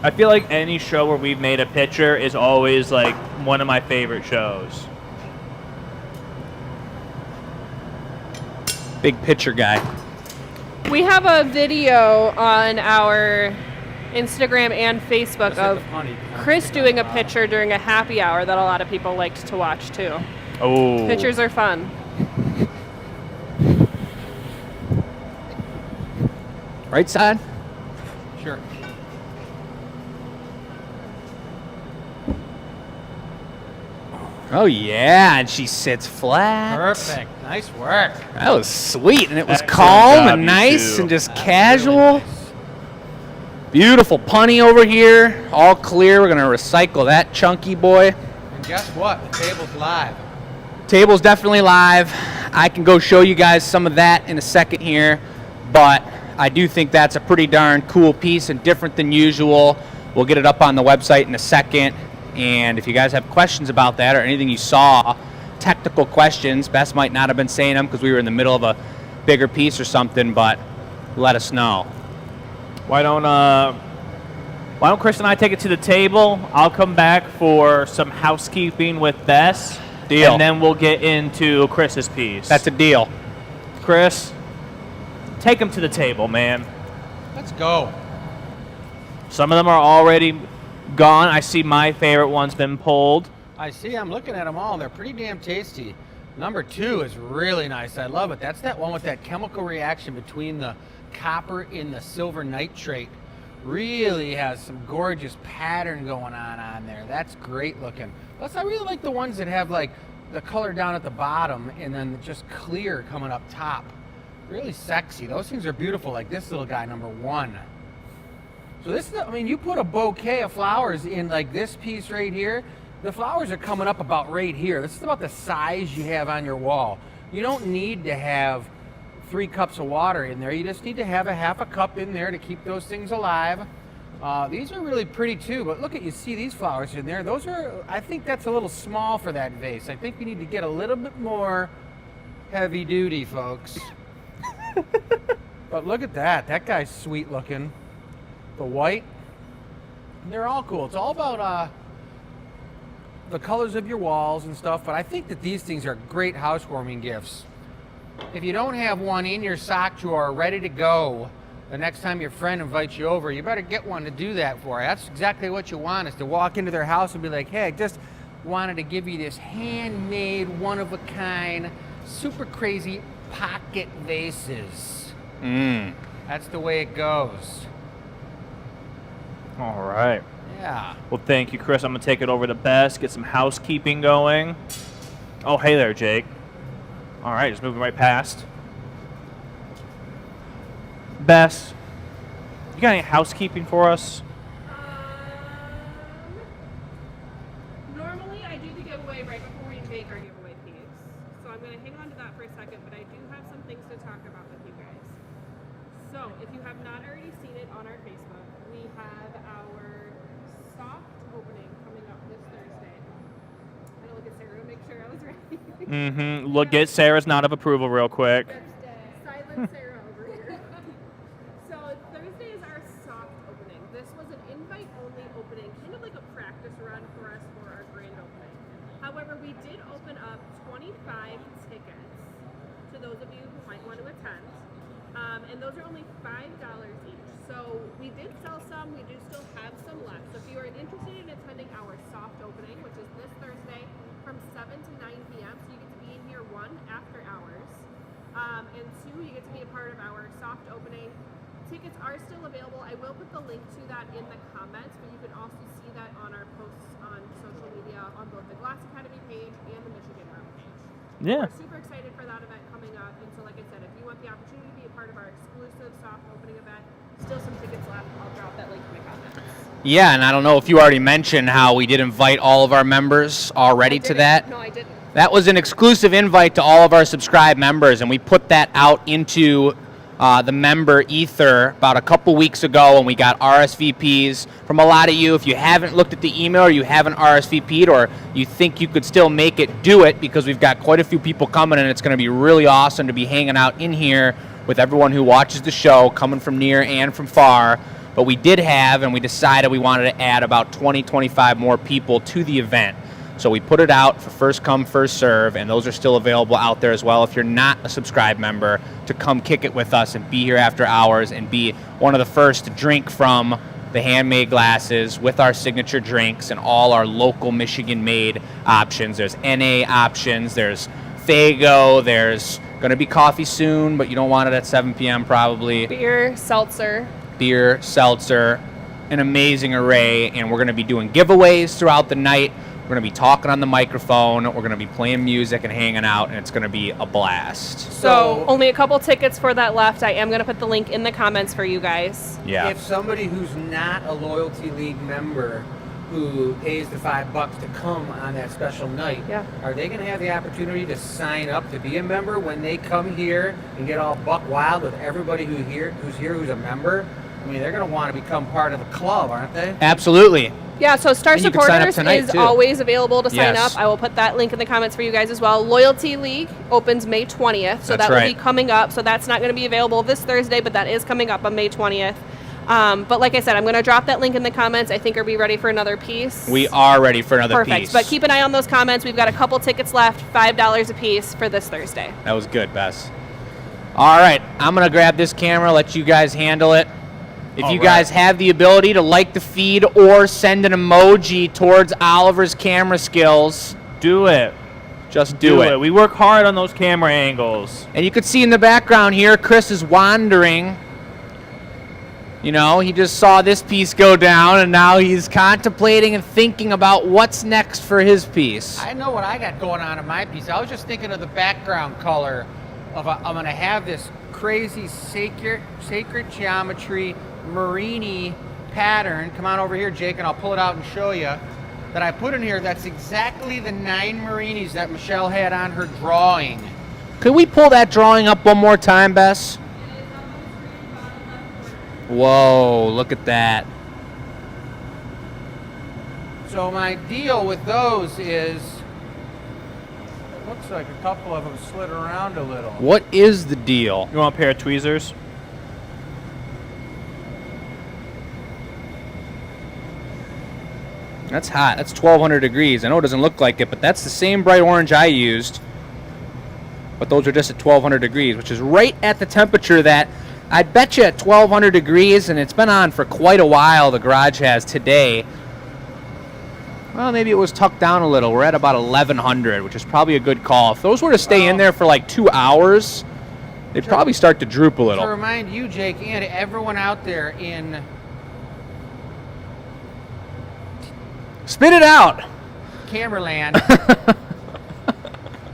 I feel like any show where we've made a pitcher is always like one of my favorite shows. Big pitcher guy. We have a video on our Instagram and Facebook of Chris doing a pitcher during a happy hour that a lot of people liked to watch too. Oh. Pitchers are fun. Right side? Sure. Oh, yeah, and she sits flat. Perfect. Nice work. That was sweet, and it was Excellent calm job, and you nice two. and just That's casual. really nice. Beautiful punny over here, all clear. We're going to recycle that chunky boy. And guess what? The table's live. Table's definitely live. I can go show you guys some of that in a second here, but I do think that's a pretty darn cool piece and different than usual. We'll get it up on the website in a second. And if you guys have questions about that or anything you saw, technical questions, Bess might not have been saying them because we were in the middle of a bigger piece or something, but let us know. Why don't Chris and I take it to the table? I'll come back for some housekeeping with Bess. Deal. And then we'll get into Chris's piece. That's a deal. Chris, take him to the table, man. Let's go. Some of them are already gone. I see my favorite one's been pulled. I see. I'm looking at them all. They're pretty damn tasty. Number 2 is really nice. I love it. That's that one with that chemical reaction between the copper and the silver nitrate. Really has some gorgeous pattern going on there. That's great looking. Plus, I really like the ones that have like the color down at the bottom and then just clear coming up top. Really sexy. Those things are beautiful. Like this little guy, number 1. So this is, I mean, you put a bouquet of flowers in like this piece right here. The flowers are coming up about right here. This is about the size you have on your wall. You don't need to have 3 cups of water in there. You just need to have a half a cup in there to keep those things alive. These are really pretty too, but look at, you see these flowers in there. Those are, I think that's a little small for that vase. I think you need to get a little bit more heavy duty, folks. But look at that. That guy's sweet looking. The white, they're all cool. It's all about the colors of your walls and stuff, but I think that these things are great housewarming gifts. If you don't have one in your sock drawer ready to go, the next time your friend invites you over, you better get one to do that for you. That's exactly what you want, is to walk into their house and be like, hey, I just wanted to give you this handmade, one-of-a-kind, super crazy pocket vases. That's the way it goes. All right. Yeah. Well, thank you, Chris. I'm going to take it over to Bess, get some housekeeping going. Oh, hey there, Jake. All right, just moving right past. Bess, you got any housekeeping for us? Normally I do the giveaway right before we make our giveaway piece. So I'm going to hang on to that for a second, but I do have some things to talk about with you guys. So if you have not already seen it on our Facebook, we have our soft opening coming up this Thursday. I'm going to look at Sarah to make sure I was right. Look, get Sarah's nod of approval real quick. Silent Sarah over here. So Thursday is our soft opening. This was an invite-only opening, kind of like a practice run for us for our grand opening. However, we did open up 25 tickets to those of you who might want to attend, and those are only $5 each. So we did sell some. We do still have some left. So if you are interested in attending our soft opening, which is this Thursday from 7 to 9 p.m., so you get to be in here, 1, after hours. And 2, you get to be a part of our soft opening. Tickets are still available. I will put the link to that in the comments, but you can also see that on our posts on social media on both the Glass Academy page and the Michigan Room page. Yeah. We're super excited for that event coming up. And so, like I said, if you want the opportunity to be a part of our exclusive soft opening event, still some tickets left. I'll drop that link in the comments. Yeah, and I don't know if you already mentioned how we did invite all of our members already to that. No, I didn't. That was an exclusive invite to all of our subscribed members, and we put that out into the member ether about a couple weeks ago, and we got RSVPs from a lot of you. If you haven't looked at the email, or you haven't RSVP'd, or you think you could still make it, do it, because we've got quite a few people coming, and it's going to be really awesome to be hanging out in here with everyone who watches the show, coming from near and from far. But we did have, and we decided we wanted to add about 20, 25 more people to the event. So we put it out for first come, first serve, and those are still available out there as well if you're not a subscribed member, to come kick it with us and be here after hours and be one of the first to drink from the handmade glasses with our signature drinks and all our local Michigan-made options. There's NA options, there's Fago, there's going to be coffee soon, but you don't want it at 7 p.m. probably. Beer, seltzer, an amazing array, and we're going to be doing giveaways throughout the night. We're going to be talking on the microphone. We're going to be playing music and hanging out, and it's going to be a blast. So only a couple tickets for that left. I am going to put the link in the comments for you guys. Yeah. If somebody who's not a Loyalty League member who pays the $5 to come on that special night, Yeah. are they going to have the opportunity to sign up to be a member when they come here and get all buck wild with everybody who's here who's a member? I mean, they're going to want to become part of the club, aren't they? Absolutely. Yeah, so Star And you can sign up Supporters tonight, is too. always available to sign Yes. up. I will put that link in the comments for you guys as well. Loyalty League opens May 20th, so That's that will right. be coming up. So that's not going to be available this Thursday, but that is coming up on May 20th. But like I said, I'm going to drop that link in the comments. I think, are we ready for another piece? We are ready for another Perfect. piece. But keep an eye on those comments. We've got a couple tickets left, $5 a piece for this Thursday. That was good, Bess. All right, I'm going to grab this camera, let you guys handle it. If All you right. guys have the ability to like the feed or send an emoji towards Oliver's camera skills, Do it. just do it. We work hard on those camera angles. And you can see in the background here, Chris is wandering. You know, he just saw this piece go down, and now he's contemplating and thinking about what's next for his piece. I know what I got going on in my piece. I was just thinking of the background color of I'm going to have this crazy sacred geometry Marini pattern. Come on over here, Jake, and I'll pull it out and show you. That I put in here. That's exactly the 9 Marinis that Michelle had on her drawing. Could we pull that drawing up one more time, Bess? Whoa, look at that. So my deal with those is, looks like a couple of them slid around a little. What is the deal? You want a pair of tweezers? That's hot. That's 1200 degrees. I know it doesn't look like it, but that's the same bright orange I used. But those are just at 1200 degrees, which is right at the temperature that I'd bet you at 1200 degrees, and it's been on for quite a while, the garage has today. Well, maybe it was tucked down a little. We're at about 1100, which is probably a good call. If those were to stay in there for like 2 hours, they'd probably start to droop a little. To remind you, Jake, and everyone out there in Spit it out. Cameraland,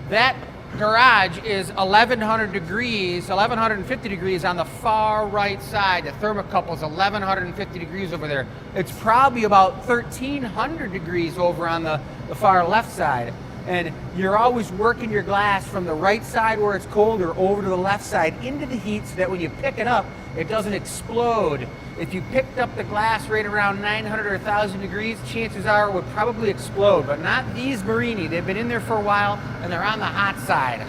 that garage is 1100 degrees, 1150 degrees on the far right side. The thermocouple is 1150 degrees over there. It's probably about 1300 degrees over on the far left side. And you're always working your glass from the right side where it's colder over to the left side into the heat so that when you pick it up, it doesn't explode. If you picked up the glass right around 900 or 1000 degrees, chances are it would probably explode, but not these Marini. They've been in there for a while and they're on the hot side.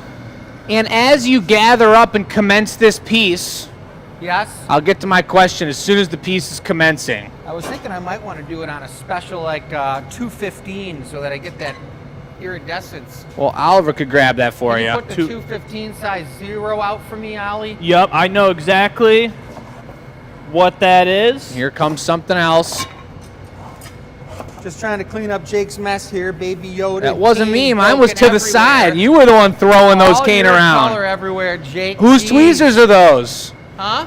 And as you gather up and commence this piece, Yes? I'll get to my question as soon as the piece is commencing. I was thinking I might want to do it on a special like 215 so that I get that iridescence. Well, Oliver could grab that for Can you. you put the 215 size 0 out for me, Ollie? Yup, I know exactly what that is. Here comes something else. Just trying to clean up Jake's mess here, Baby Yoda. That wasn't me. Cane Mine was to broken the side. everywhere. You were the one throwing those All cane your around. color everywhere, Jake. Whose Jeez. tweezers are those? Huh?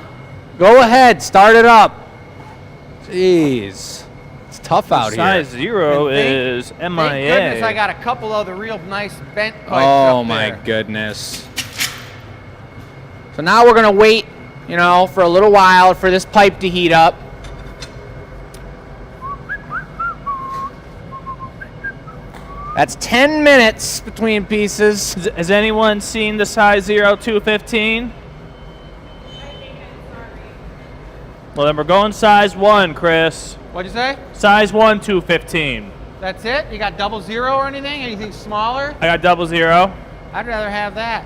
Go ahead, start it up. Jeez. It's tough out Size here. 0 And thank- is Thank goodness I MIA. got a couple of the real nice bent pipes Oh up my there. goodness. So now we're gonna wait, you know, for a little while for this pipe to heat up. That's 10 minutes between pieces. Has anyone seen the size 0 215? Well, then we're going size 1, Chris. What'd you say? Size 1 215. That's it? You got 00 or anything? Anything smaller? I got 00. I'd rather have that.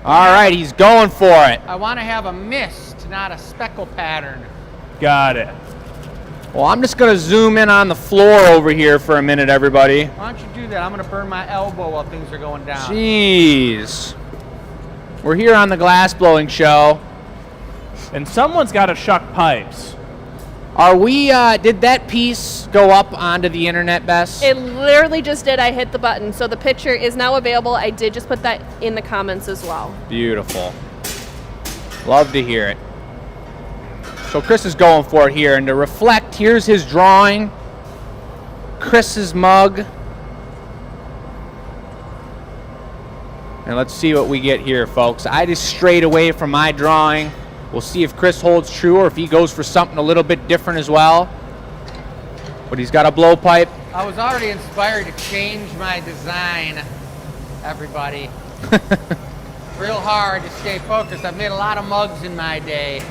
All right, he's going for it. I want to have a mist, not a speckle pattern. Got it. Well, I'm just gonna zoom in on the floor over here for a minute, everybody. Why don't you do that? I'm going to burn my elbow while things are going down. Jeez. We're here on the glass blowing show. And someone's got to shuck pipes. Are we, did that piece go up onto the internet, Bess? It literally just did. I hit the button. So the picture is now available. I did just put that in the comments as well. Beautiful. Love to hear it. So Chris is going for it here. And to reflect, here's his drawing. Chris's mug. And let's see what we get here, folks. I just strayed away from my drawing. We'll see if Chris holds true or if he goes for something a little bit different as well. But he's got a blowpipe. I was already inspired to change my design, everybody. Real hard to stay focused. I've made a lot of mugs in my day.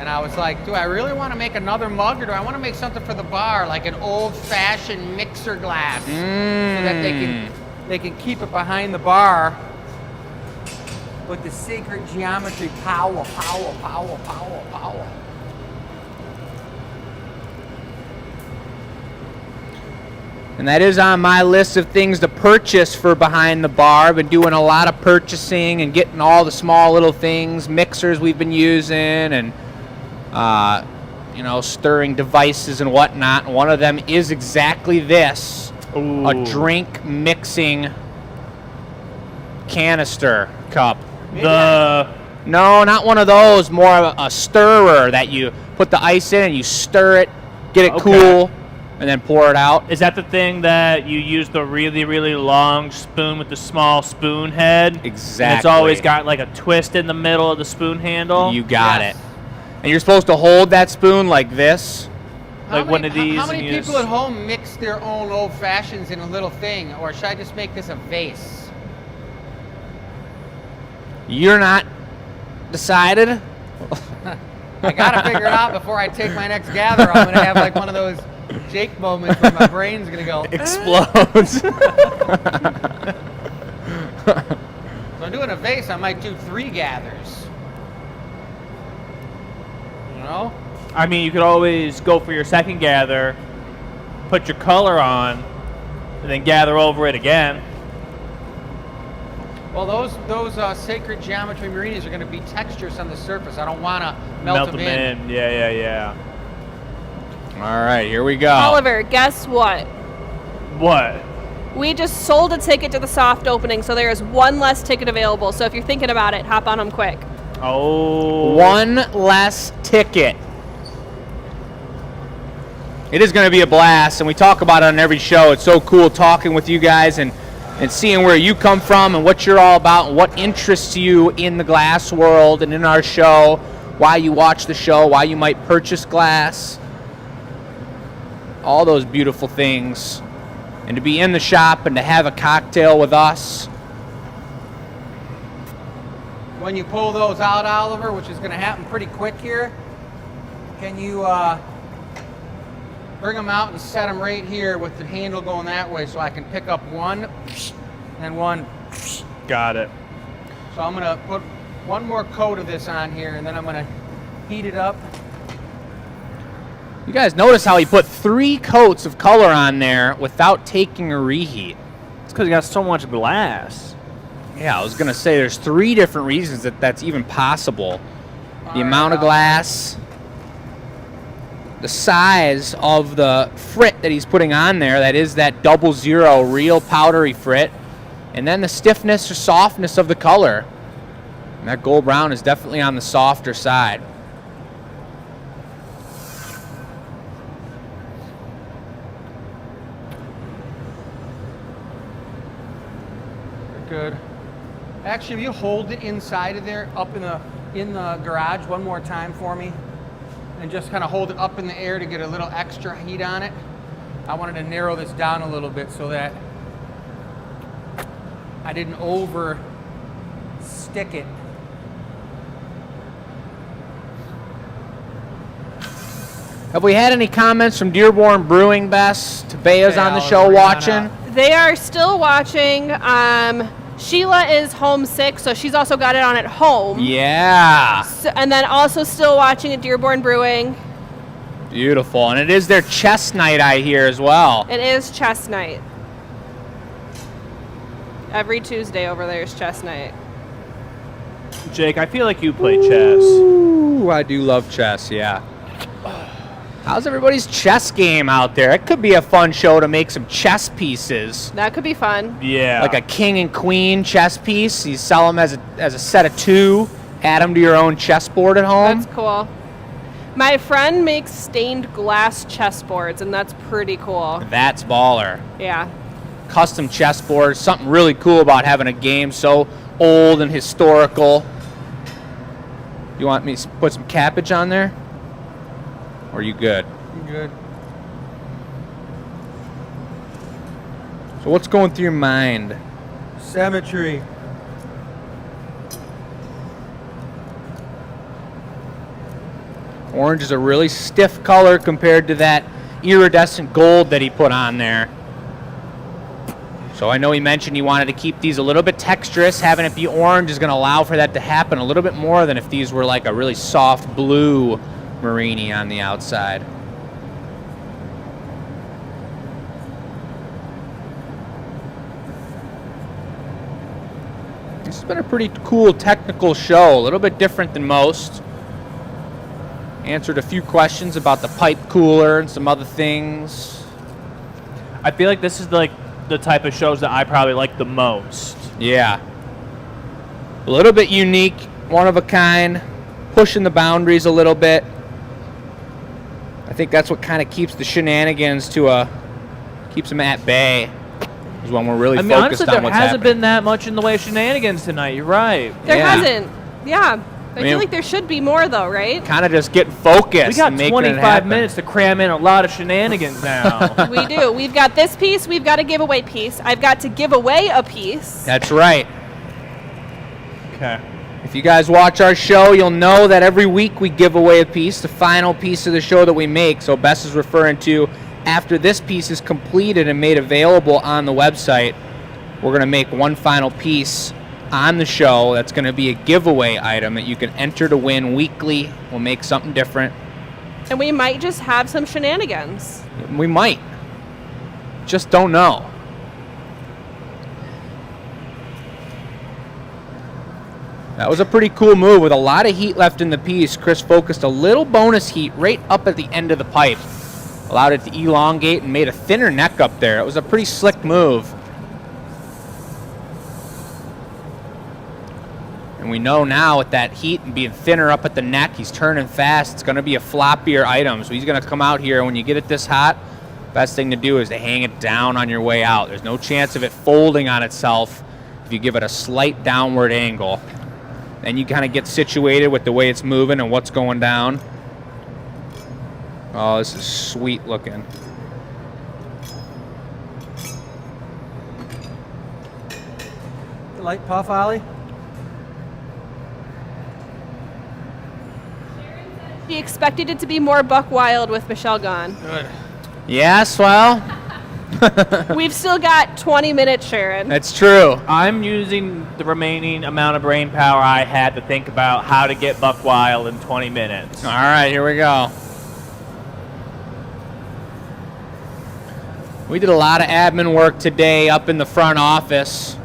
And I was like, do I really want to make another mug or do I want to make something for the bar, like an old-fashioned mixer glass so that they can keep it behind the bar with the sacred geometry, power, power, power, power, power. And that is on my list of things to purchase for behind the bar. I've been doing a lot of purchasing and getting all the small little things, mixers we've been using, and you know, stirring devices and whatnot. And one of them is exactly this: a drink mixing canister cup. The No, not one of those. More of a stirrer that you put the ice in and you stir it, get it Okay. cool, and then pour it out. is that the thing that you use the really, really long spoon with the small spoon head? Exactly. And it's always got like a twist in the middle of the spoon handle. You got Yes. it. And you're supposed to hold that spoon like this. Like one of these How many and use- people at home mix their own old fashions in a little thing, or should I just make this a vase? You're not decided? I gotta figure it out before I take my next gather. I'm gonna have like one of those Jake moments where my brain's gonna go Explodes. If I'm doing a vase, I might do 3 gathers. You know? I mean, you could always go for your second gather, put your color on, and then gather over it again. Well, those sacred geometry marinis are going to be texturous on the surface. I don't want to melt them in. Yeah. All right, here we go. Oliver, guess what? What? We just sold a ticket to the soft opening, so there is one less ticket available. So if you're thinking about it, hop on them quick. Oh. One less ticket. It is going to be a blast, and we talk about it on every show. It's so cool talking with you guys and seeing where you come from and what you're all about and what interests you in the glass world and in our show, why you watch the show, why you might purchase glass, all those beautiful things. And to be in the shop and to have a cocktail with us. When you pull those out, Oliver, which is going to happen pretty quick here, can you bring them out and set them right here with the handle going that way so I can pick up one and one. Got it. So I'm going to put one more coat of this on here and then I'm going to heat it up. You guys notice how he put 3 coats of color on there without taking a reheat. It's because you got so much glass. Yeah, I was going to say there's 3 different reasons that that's even possible. The amount of glass, the size of the frit that he's putting on there, that is that 00 real powdery frit, and then the stiffness or softness of the color. And that gold brown is definitely on the softer side. Good. Actually, will you hold it inside of there, up in the garage one more time for me? And just kind of hold it up in the air to get a little extra heat on it. I wanted to narrow this down a little bit so that I didn't over stick it. Have we had any comments from Dearborn Brewing, Bess? Tabea's on the show watching. They are still watching. Sheila is homesick, so she's also got it on at home. Yeah. So, and then also still watching at Dearborn Brewing. Beautiful. And it is their chess night, I hear, as well. It is chess night. Every Tuesday over there is chess night. Jake, I feel like you play chess. Ooh, I do love chess, yeah. How's everybody's chess game out there? It could be a fun show to make some chess pieces. That could be fun. Yeah. Like a king and queen chess piece. You sell them as a set of 2. Add them to your own chessboard at home. That's cool. My friend makes stained glass chessboards, and that's pretty cool. That's baller. Yeah. Custom chessboard. Something really cool about having a game so old and historical. You want me to put some cabbage on there? Or are you good? I'm good. So what's going through your mind? Symmetry. Orange is a really stiff color compared to that iridescent gold that he put on there. So I know he mentioned he wanted to keep these a little bit texturous. Having it be orange is going to allow for that to happen a little bit more than if these were like a really soft blue Marini on the outside. This has been a pretty cool technical show, a little bit different than most. Answered a few questions about the pipe cooler and some other things. I feel like this is like the type of shows that I probably like the most. Yeah. A little bit unique, one of a kind, pushing the boundaries a little bit. I think that's what kind of keeps the shenanigans keeps them at bay. Is when we're really focused honestly, on what's there hasn't happening. been that much in the way of shenanigans tonight. You're right. There Yeah. hasn't. Yeah. I mean, feel like there should be more, though, right? Kind of just getting focused. We got and making it 25 happen. minutes to cram in a lot of shenanigans now. We do. We've got this piece. We've got a giveaway piece. I've got to give away a piece. That's right. Okay. If you guys watch our show, you'll know that every week we give away a piece, the final piece of the show that we make. So Bess is referring to after this piece is completed and made available on the website, we're going to make one final piece on the show that's going to be a giveaway item that you can enter to win weekly. We'll make something different. And we might just have some shenanigans. We might. Just don't know. That was a pretty cool move with a lot of heat left in the piece. Chris focused a little bonus heat right up at the end of the pipe. Allowed it to elongate and made a thinner neck up there. It was a pretty slick move. And we know now with that heat and being thinner up at the neck, he's turning fast. It's going to be a floppier item. So he's going to come out here. When you get it this hot, best thing to do is to hang it down on your way out. There's no chance of it folding on itself if you give it a slight downward angle. Then you kind of get situated with the way it's moving and what's going down. Oh, this is sweet looking. Light puff, Ollie? She expected it to be more buck wild with Michelle gone. Good. Yes, well, We've still got 20 minutes, Sharon. that's true. I'm using the remaining amount of brain power I had to think about how to get buck wild in 20 minutes. All right, here we go. We did a lot of admin work today up in the front office.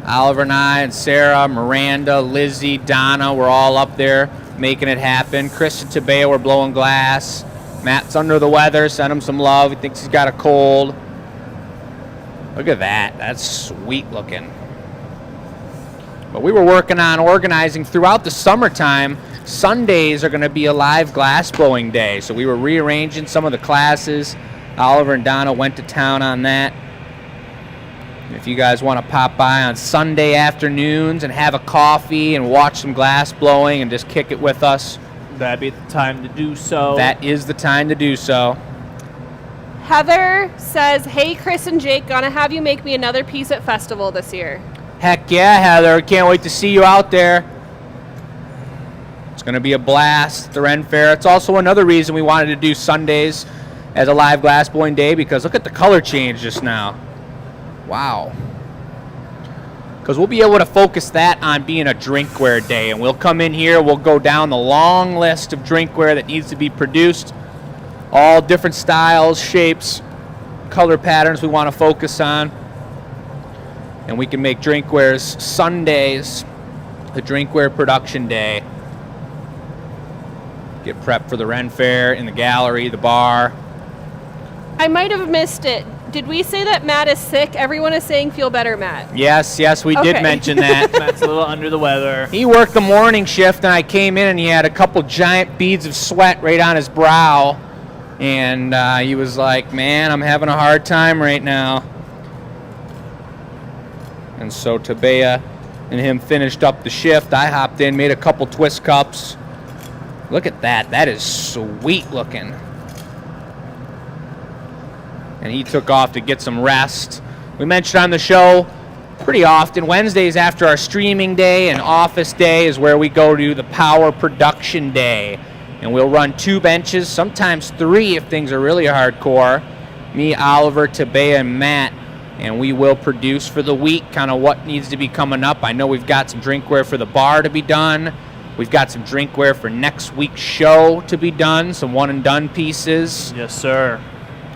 Oliver and I and Sarah, Miranda, Lizzie, Donna, we're all up there making it happen. Chris and Tabea were blowing glass. Matt's under the weather, send him some love. He thinks he's got a cold. Look at that. That's sweet looking. But we were working on organizing throughout the summertime. Sundays are going to be a live glass blowing day. So we were rearranging some of the classes. Oliver and Donna went to town on that. If you guys want to pop by on Sunday afternoons and have a coffee and watch some glass blowing and just kick it with us, That'd be the time to do so. that is the time to do so. Heather says, hey, Chris and Jake, gonna have you make me another piece at festival this year. Heck yeah, Heather. Can't wait to see you out there. It's going to be a blast at the Ren Fair. It's also another reason we wanted to do Sundays as a live glass blowing day, because look at the color change just now. Wow. Because we'll be able to focus that on being a drinkware day. And we'll come in here, we'll go down the long list of drinkware that needs to be produced. All different styles, shapes, color patterns we want to focus on. And we can make drinkwares Sundays, the drinkware production day. Get prepped for the Ren Fair in the gallery, the bar. I might have missed it. Did we say that Matt is sick? Everyone is saying feel better, Matt. Yes, we did Okay. mention that. Matt's a little under the weather. He worked the morning shift, and I came in, and he had a couple giant beads of sweat right on his brow. And he was like, man, I'm having a hard time right now. And so Tabea and him finished up the shift. I hopped in, made a couple twist cups. Look at that. That is sweet looking. And he took off to get some rest. We mentioned on the show pretty often, Wednesdays after our streaming day and office day is where we go to the power production day. And we'll run 2 benches, sometimes 3 if things are really hardcore. Me, Oliver, Tabea, and Matt. And we will produce for the week kind of what needs to be coming up. I know we've got some drinkware for the bar to be done. We've got some drinkware for next week's show to be done, some one-and-done pieces. Yes, sir.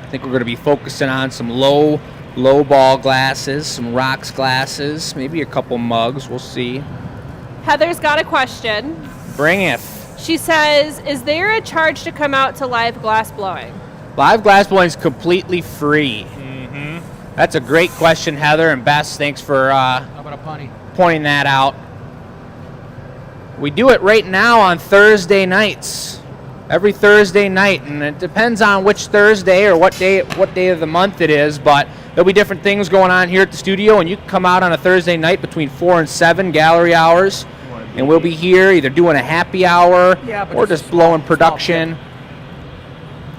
I think we're going to be focusing on some low ball glasses, some rocks glasses, maybe a couple mugs. We'll see. Heather's got a question. Bring it. She says, is there a charge to come out to live glass blowing? Live glass blowing is completely free. That's a great question, Heather and Bess. Thanks for How about a punny? pointing that out. We do it right now on Thursday nights. Every Thursday night, and it depends on which Thursday or what day of the month it is, but there'll be different things going on here at the studio, and you can come out on a Thursday night between 4 and 7 gallery hours, and we'll be here either doing a happy hour or just blowing production.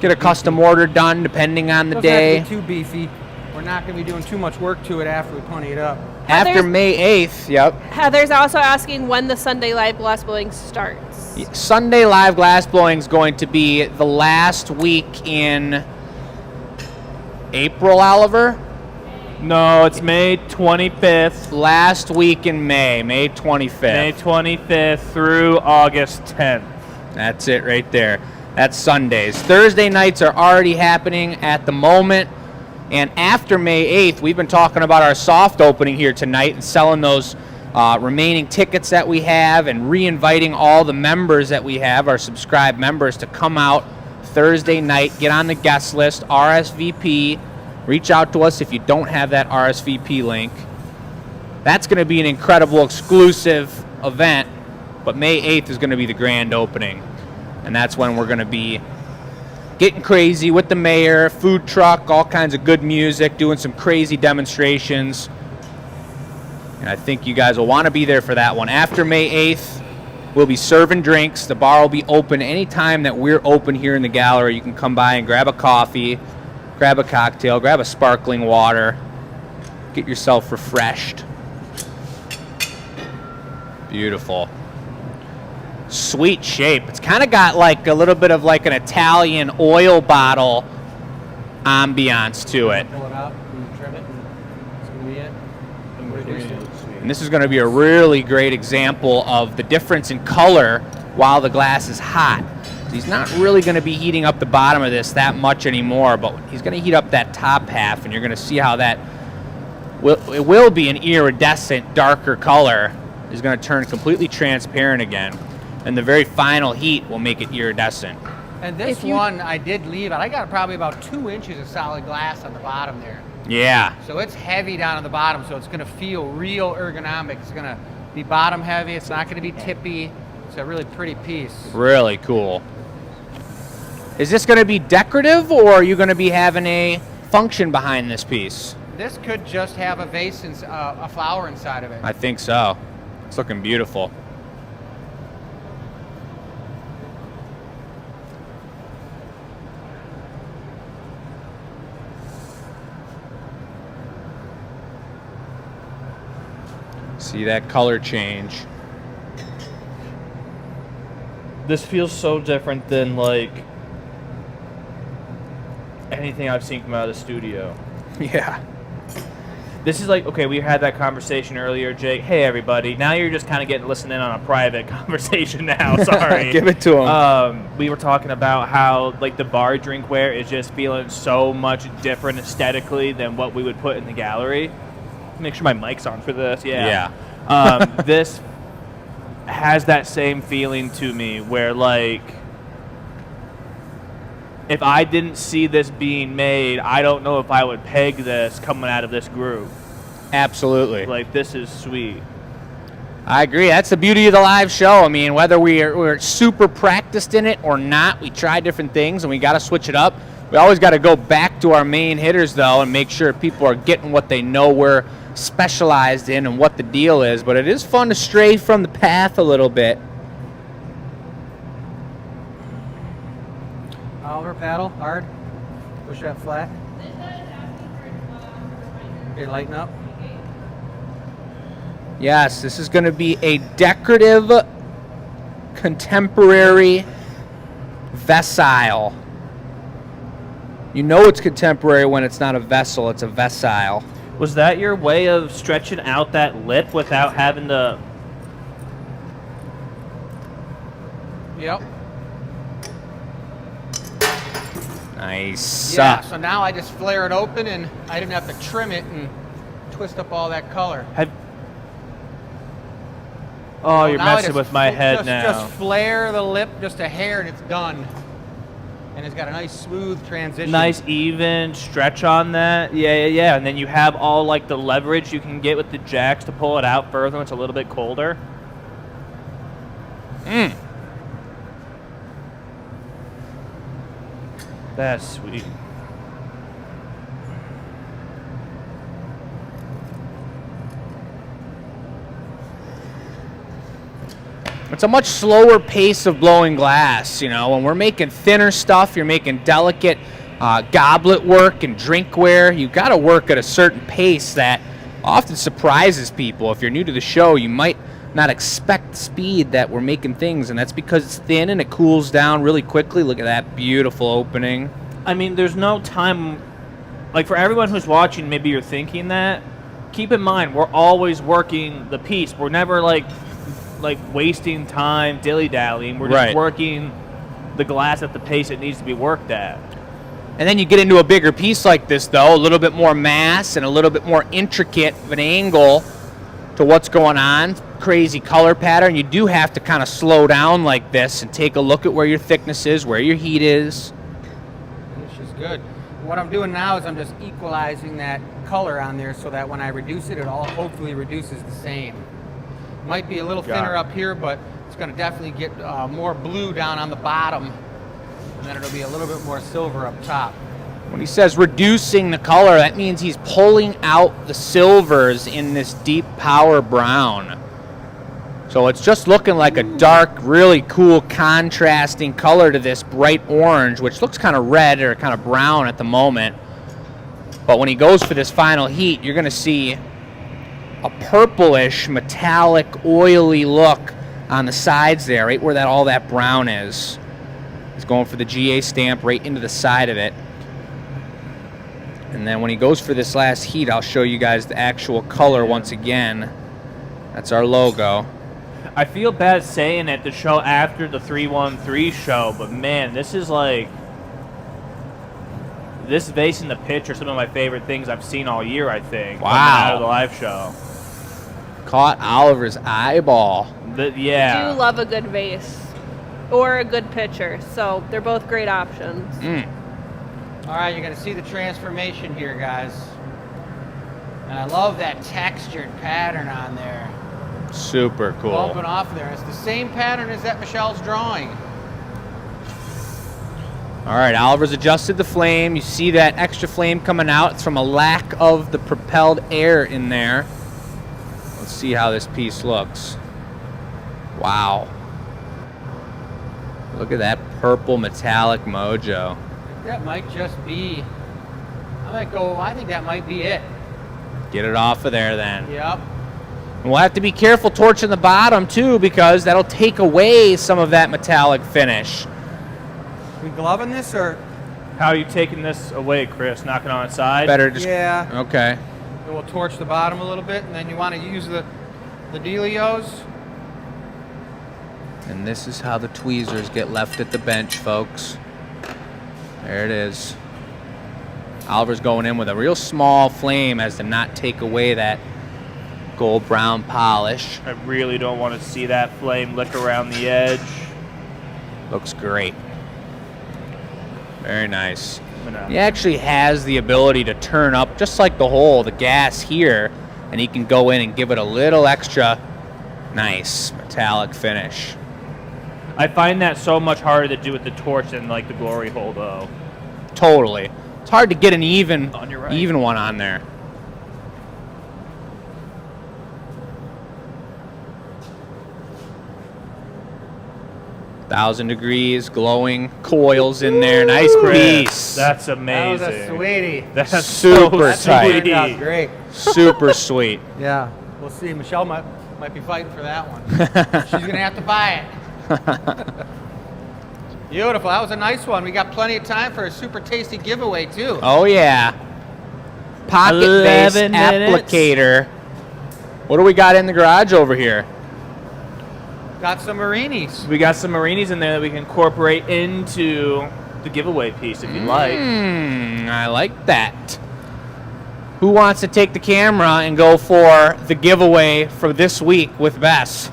Get a custom order done depending on the Doesn't have to day. be too beefy. we're not going to be doing too much work to it after we pony it up. After Heather's- May 8th, yep. Heather's also asking when the Sunday live glass blowing starts. Sunday live glass blowing is going to be the last week in April, Oliver? No, it's May 25th. Last week in May 25th. May 25th through August 10th. That's it right there. That's Sundays. Thursday nights are already happening at the moment. And after May 8th, we've been talking about our soft opening here tonight and selling those remaining tickets that we have and re-inviting all the members that we have, our subscribed members, to come out Thursday night, get on the guest list, RSVP. Reach out to us if you don't have that RSVP link. That's going to be an incredible exclusive event, but May 8th is going to be the grand opening. And that's when we're going to be getting crazy with the mayor, food truck, all kinds of good music, doing some crazy demonstrations. And I think you guys will want to be there for that one. After May 8th, we'll be serving drinks. The bar will be open anytime that we're open here in the gallery. You can come by and grab a coffee, grab a cocktail, grab a sparkling water, get yourself refreshed. Beautiful. Sweet shape. It's kind of got like a little bit of like an Italian oil bottle ambiance to it. Pull it out and trim it, and it's going to be it. And this is going to be a really great example of the difference in color while the glass is hot. He's not really going to be heating up the bottom of this that much anymore, but he's going to heat up that top half, and you're going to see how that it will be an iridescent, darker color. Is going to turn completely transparent again, and the very final heat will make it iridescent. And this one, I did leave it. I got probably about 2 inches of solid glass on the bottom there. Yeah. So it's heavy down on the bottom, so it's going to feel real ergonomic. It's going to be bottom heavy. It's not going to be tippy. It's a really pretty piece. Really cool. Is this going to be decorative, or are you going to be having a function behind this piece? This could just have a vase and a flower inside of it. I think so. It's looking beautiful. See that color change. This feels so different than like anything I've seen come out of the studio. Yeah. This is like, okay, we had that conversation earlier, Jake. Hey, everybody. Now you're just kind of getting listening on a private conversation now. Sorry. Give it to him. We were talking about how, like, the bar drinkware is just feeling so much different aesthetically than what we would put in the gallery. Make sure my mic's on for this. Yeah. This has that same feeling to me where, like, if I didn't see this being made, I don't know if I would peg this coming out of this group. Absolutely. Like, this is sweet. I agree. That's the beauty of the live show. I mean, whether we're super practiced in it or not, we try different things, and we got to switch it up. We always got to go back to our main hitters, though, and make sure people are getting what they know we're specialized in and what the deal is. But it is fun to stray from the path a little bit. Oliver, paddle, hard. Push that flat. Okay, lighten up. Yes, this is going to be a decorative, contemporary vessel. You know it's contemporary when it's not a vessel, it's a vessel. Was that your way of stretching out that lip without having to... Yep. Nice. Yeah, so now I just flare it open, and I didn't have to trim it and twist up all that color. Oh, you're now I messing just with my head now. Just flare the lip just a hair, and it's done. And it's got a nice smooth transition. Nice even stretch on that. Yeah. And then you have all like the leverage you can get with the jacks to pull it out further when it's a little bit colder. That's sweet. It's a much slower pace of blowing glass, you know. When we're making thinner stuff, you're making delicate goblet work and drinkware. You got to work at a certain pace that often surprises people. If you're new to the show, you might not expect the speed that we're making things, and that's because it's thin and it cools down really quickly. Look at that beautiful opening. I mean, there's no time. Like, for everyone who's watching, maybe you're thinking that. Keep in mind, we're always working the piece. We're never like wasting time dilly-dallying. We're just working the glass at the pace it needs to be worked at. And then you get into a bigger piece like this, though, a little bit more mass and a little bit more intricate of an angle to what's going on. Crazy color pattern. You do have to kind of slow down like this and take a look at where your thickness is, where your heat is. This is good. What I'm doing now is I'm just equalizing that color on there so that when I reduce it, it all hopefully reduces the same. Might be a little thinner up here, but it's going to definitely get more blue down on the bottom, and then it'll be a little bit more silver up top. When he says reducing the color, that means he's pulling out the silvers in this deep power brown. So it's just looking like a dark, really cool contrasting color to this bright orange, which looks kind of red or kind of brown at the moment. But when he goes for this final heat, you're going to see a purplish, metallic, oily look on the sides there, right where all that brown is. He's going for the GA stamp right into the side of it. And then when he goes for this last heat, I'll show you guys the actual color once again. That's our logo. I feel bad saying it, the show after the 313 show, but man, this is like, this vase and the pitch are some of my favorite things I've seen all year, I think. Wow. Coming out of the live show. Caught Oliver's eyeball. Yeah. I do love a good vase or a good pitcher, so they're both great options. All right, you're going to see the transformation here, guys. And I love that textured pattern on there. Super cool. Bumping off there. It's the same pattern as that Michelle's drawing. All right, Oliver's adjusted the flame. You see that extra flame coming out. It's from a lack of the propelled air in there. Let's see how this piece looks. Wow. Look at that purple metallic mojo. That might just be, I think that might be it. Get it off of there then. Yep. And we'll have to be careful torching the bottom too, because that'll take away some of that metallic finish. We gloving this or? How are you taking this away, Chris? Knocking on its side? Better just. Yeah. Okay. And we'll torch the bottom a little bit, and then you want to use the dealios. And this is how the tweezers get left at the bench, folks. There it is. Oliver's going in with a real small flame as to not take away that gold brown polish. I really don't want to see that flame lick around the edge. Looks great. Very nice. He actually has the ability to turn up, just like the hole, the gas here, and he can go in and give it a little extra nice metallic finish. I find that so much harder to do with the torch than like the glory hole, though. Totally. It's hard to get an even one on there. Thousand degrees, glowing coils in there. Nice piece. That's amazing. That was a sweetie. That's super so tight. Turned out great. Super sweet. Yeah. We'll see. Michelle might be fighting for that one. She's going to have to buy it. Beautiful. That was a nice one. We got plenty of time for a super tasty giveaway, too. Oh, yeah. Pocket base 11 minutes. applicator. What do we got in the garage over here? Got some Marinis. We got some Marinis in there that we can incorporate into the giveaway piece if you'd like. I like that. Who wants to take the camera and go for the giveaway for this week with Bess?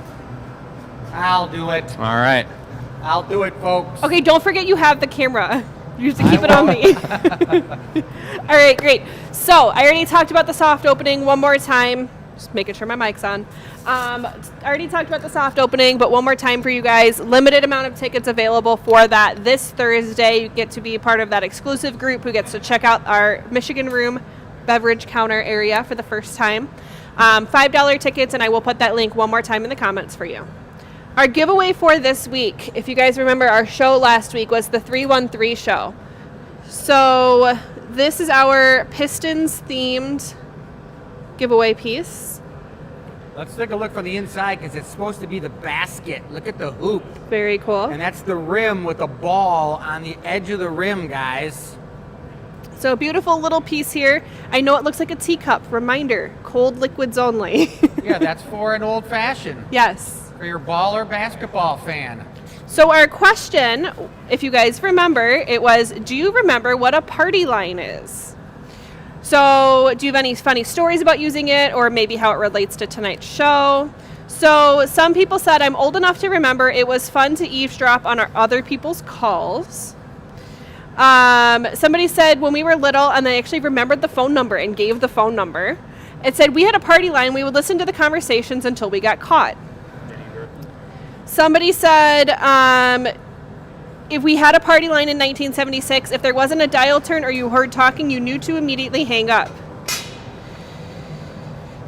I'll do it. All right. I'll do it, folks. Okay, don't forget you have the camera. You have to keep it on me. All right, great. So I already talked about the soft opening one more time. Just making sure my mic's on. I already talked about the soft opening, but one more time for you guys. Limited amount of tickets available for that this Thursday. You get to be part of that exclusive group who gets to check out our Michigan Room beverage counter area for the first time. $5 tickets, and I will put that link one more time in the comments for you. Our giveaway for this week, if you guys remember, our show last week was the 313 show. So this is our Pistons themed giveaway piece. Let's take a look from the inside because it's supposed to be the basket. Look at the hoop. Very cool. And that's the rim with the ball on the edge of the rim, guys. So a beautiful little piece here. I know it looks like a teacup. Reminder, cold liquids only. Yeah, that's for an old fashioned. Yes. For your baller basketball fan. So our question, if you guys remember, it was, do you remember what a party line is? So do you have any funny stories about using it, or maybe how it relates to tonight's show? So some people said, I'm old enough to remember it was fun to eavesdrop on our other people's calls. Somebody said when we were little, and they actually remembered the phone number and gave the phone number. It said we had a party line. We would listen to the conversations until we got caught. Somebody said if we had a party line in 1976, if there wasn't a dial tone or you heard talking, you knew to immediately hang up.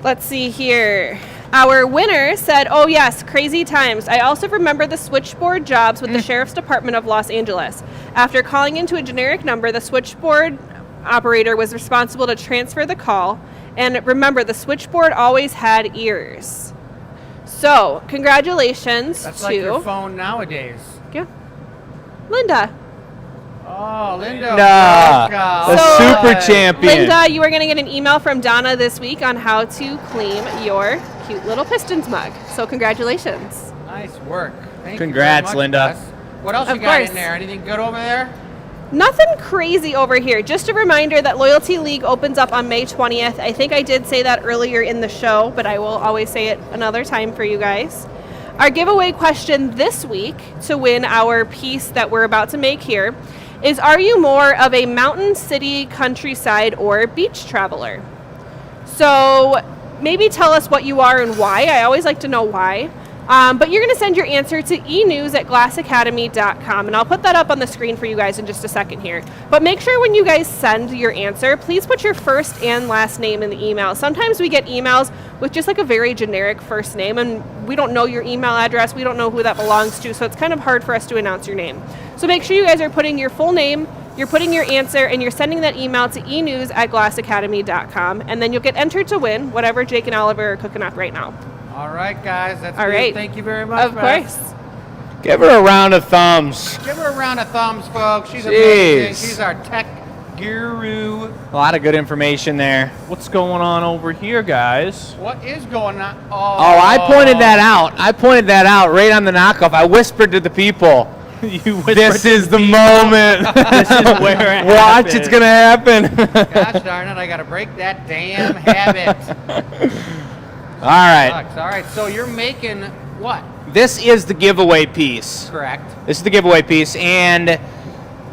Let's see here. Our winner said, oh yes, crazy times. I also remember the switchboard jobs with the Sheriff's Department of Los Angeles. After calling into a generic number, the switchboard operator was responsible to transfer the call. And remember, the switchboard always had ears. So, congratulations That's to... like your phone nowadays. Yeah. Linda. Oh, Linda. Linda, welcome. the super champion. Linda, you are going to get an email from Donna this week on how to claim your cute little Pistons mug. So congratulations. Nice work. Thank Congrats, you very much, Linda. Bess. What else Of you got course. in there? Anything good over there? Nothing crazy over here. Just a reminder that Loyalty League opens up on May 20th. I think I did say that earlier in the show, but I will always say it another time for you guys. Our giveaway question this week to win our piece that we're about to make here is, are you more of a mountain, city, countryside, or beach traveler? So maybe tell us what you are and why. I always like to know why. But you're going to send your answer to enews@glassacademy.com, and I'll put that up on the screen for you guys in just a second here. But make sure when you guys send your answer, please put your first and last name in the email. Sometimes we get emails with just like a very generic first name, and we don't know your email address, we don't know who that belongs to, so it's kind of hard for us to announce your name. So make sure you guys are putting your full name, you're putting your answer, and you're sending that email to enews@glassacademy.com, and then you'll get entered to win whatever Jake and Oliver are cooking up right now. All right, guys. That's All good. right. Thank you very much, Of Bess. course. Give her a round of thumbs. Give her a round of thumbs, folks. She's Jeez. amazing. She's our tech guru. A lot of good information there. What's going on over here, guys? What is going on? Oh, I pointed that out. I pointed that out right on the knockoff. I whispered to the people, You whispered this to is the people. moment. This is where it Watch, happens. it's going to happen. Gosh darn it, I got to break that damn habit. All right. Sucks. All right, so you're making what? This is the giveaway piece. Correct. This is the giveaway piece, and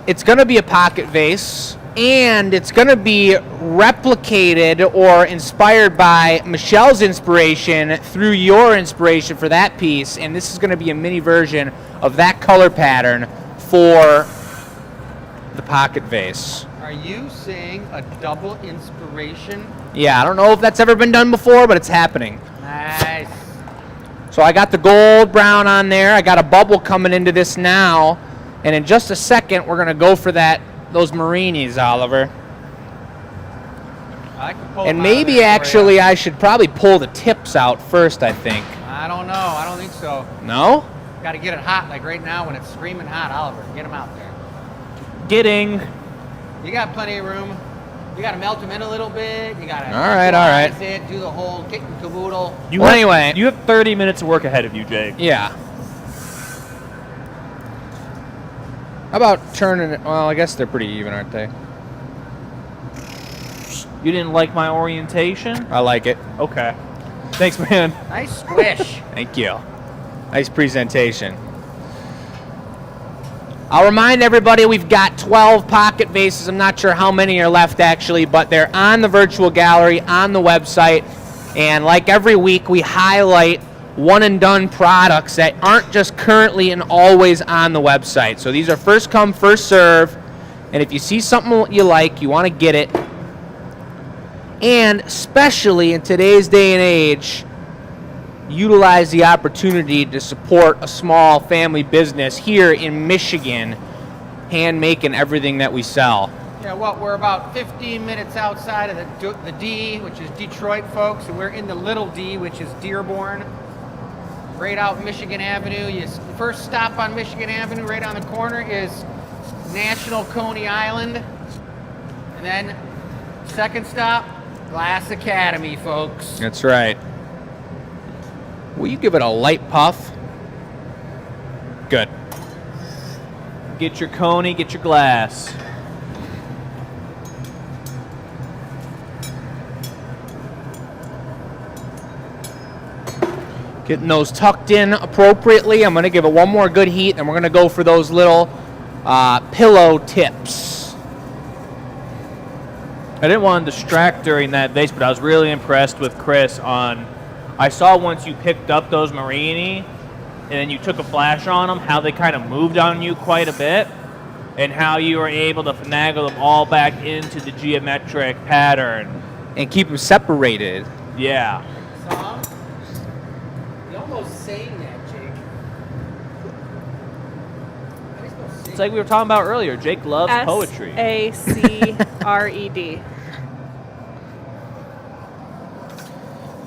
it's going to be a pocket vase, and it's going to be replicated or inspired by Michelle's inspiration through your inspiration for that piece, and this is going to be a mini version of that color pattern for the pocket vase. Are you saying a double inspiration? Yeah, I don't know if that's ever been done before, but it's happening. Nice. So I got the gold brown on there. I got a bubble coming into this now. And in just a second, we're going to go for those marinis, Oliver. I can pull And them out of maybe there for actually you. I should probably pull the tips out first, I think. I don't know. I don't think so. No? Got to get it hot, like right now when it's screaming hot. Oliver, get them out there. Getting. You got plenty of room. You got to melt them in a little bit. You got to All right. it, do the whole kit and caboodle. You Well, have, anyway. you have 30 minutes of work ahead of you, Jake. Yeah. How about turning it? Well, I guess they're pretty even, aren't they? You didn't like my orientation? I like it. Okay. Thanks, man. Nice squish. Thank you. Nice presentation. I'll remind everybody we've got 12 pocket vases. I'm not sure how many are left actually, but they're on the virtual gallery on the website. And like every week, we highlight one and done products that aren't just currently and always on the website. So these are first come, first serve. And if you see something you like, you want to get it. And especially in today's day and age, utilize the opportunity to support a small family business here in Michigan, hand making everything that we sell. Yeah, well, we're about 15 minutes outside of the D, which is Detroit, folks, and we're in the little D, which is Dearborn, right out Michigan Avenue. First stop on Michigan Avenue, right on the corner, is National Coney Island, and then second stop, Glass Academy, folks. That's right. Will you give it a light puff? Good. Get your Coney, get your glass. Getting those tucked in appropriately. I'm going to give it one more good heat, and we're going to go for those little pillow tips. I didn't want to distract during that vase, but I was really impressed with Chris on. I saw once you picked up those Marini, and then you took a flash on them, how they kind of moved on you quite a bit, and how you were able to finagle them all back into the geometric pattern. And keep them separated. Yeah. You almost saying that, Jake. It's like we were talking about earlier. Jake loves poetry. SACRED.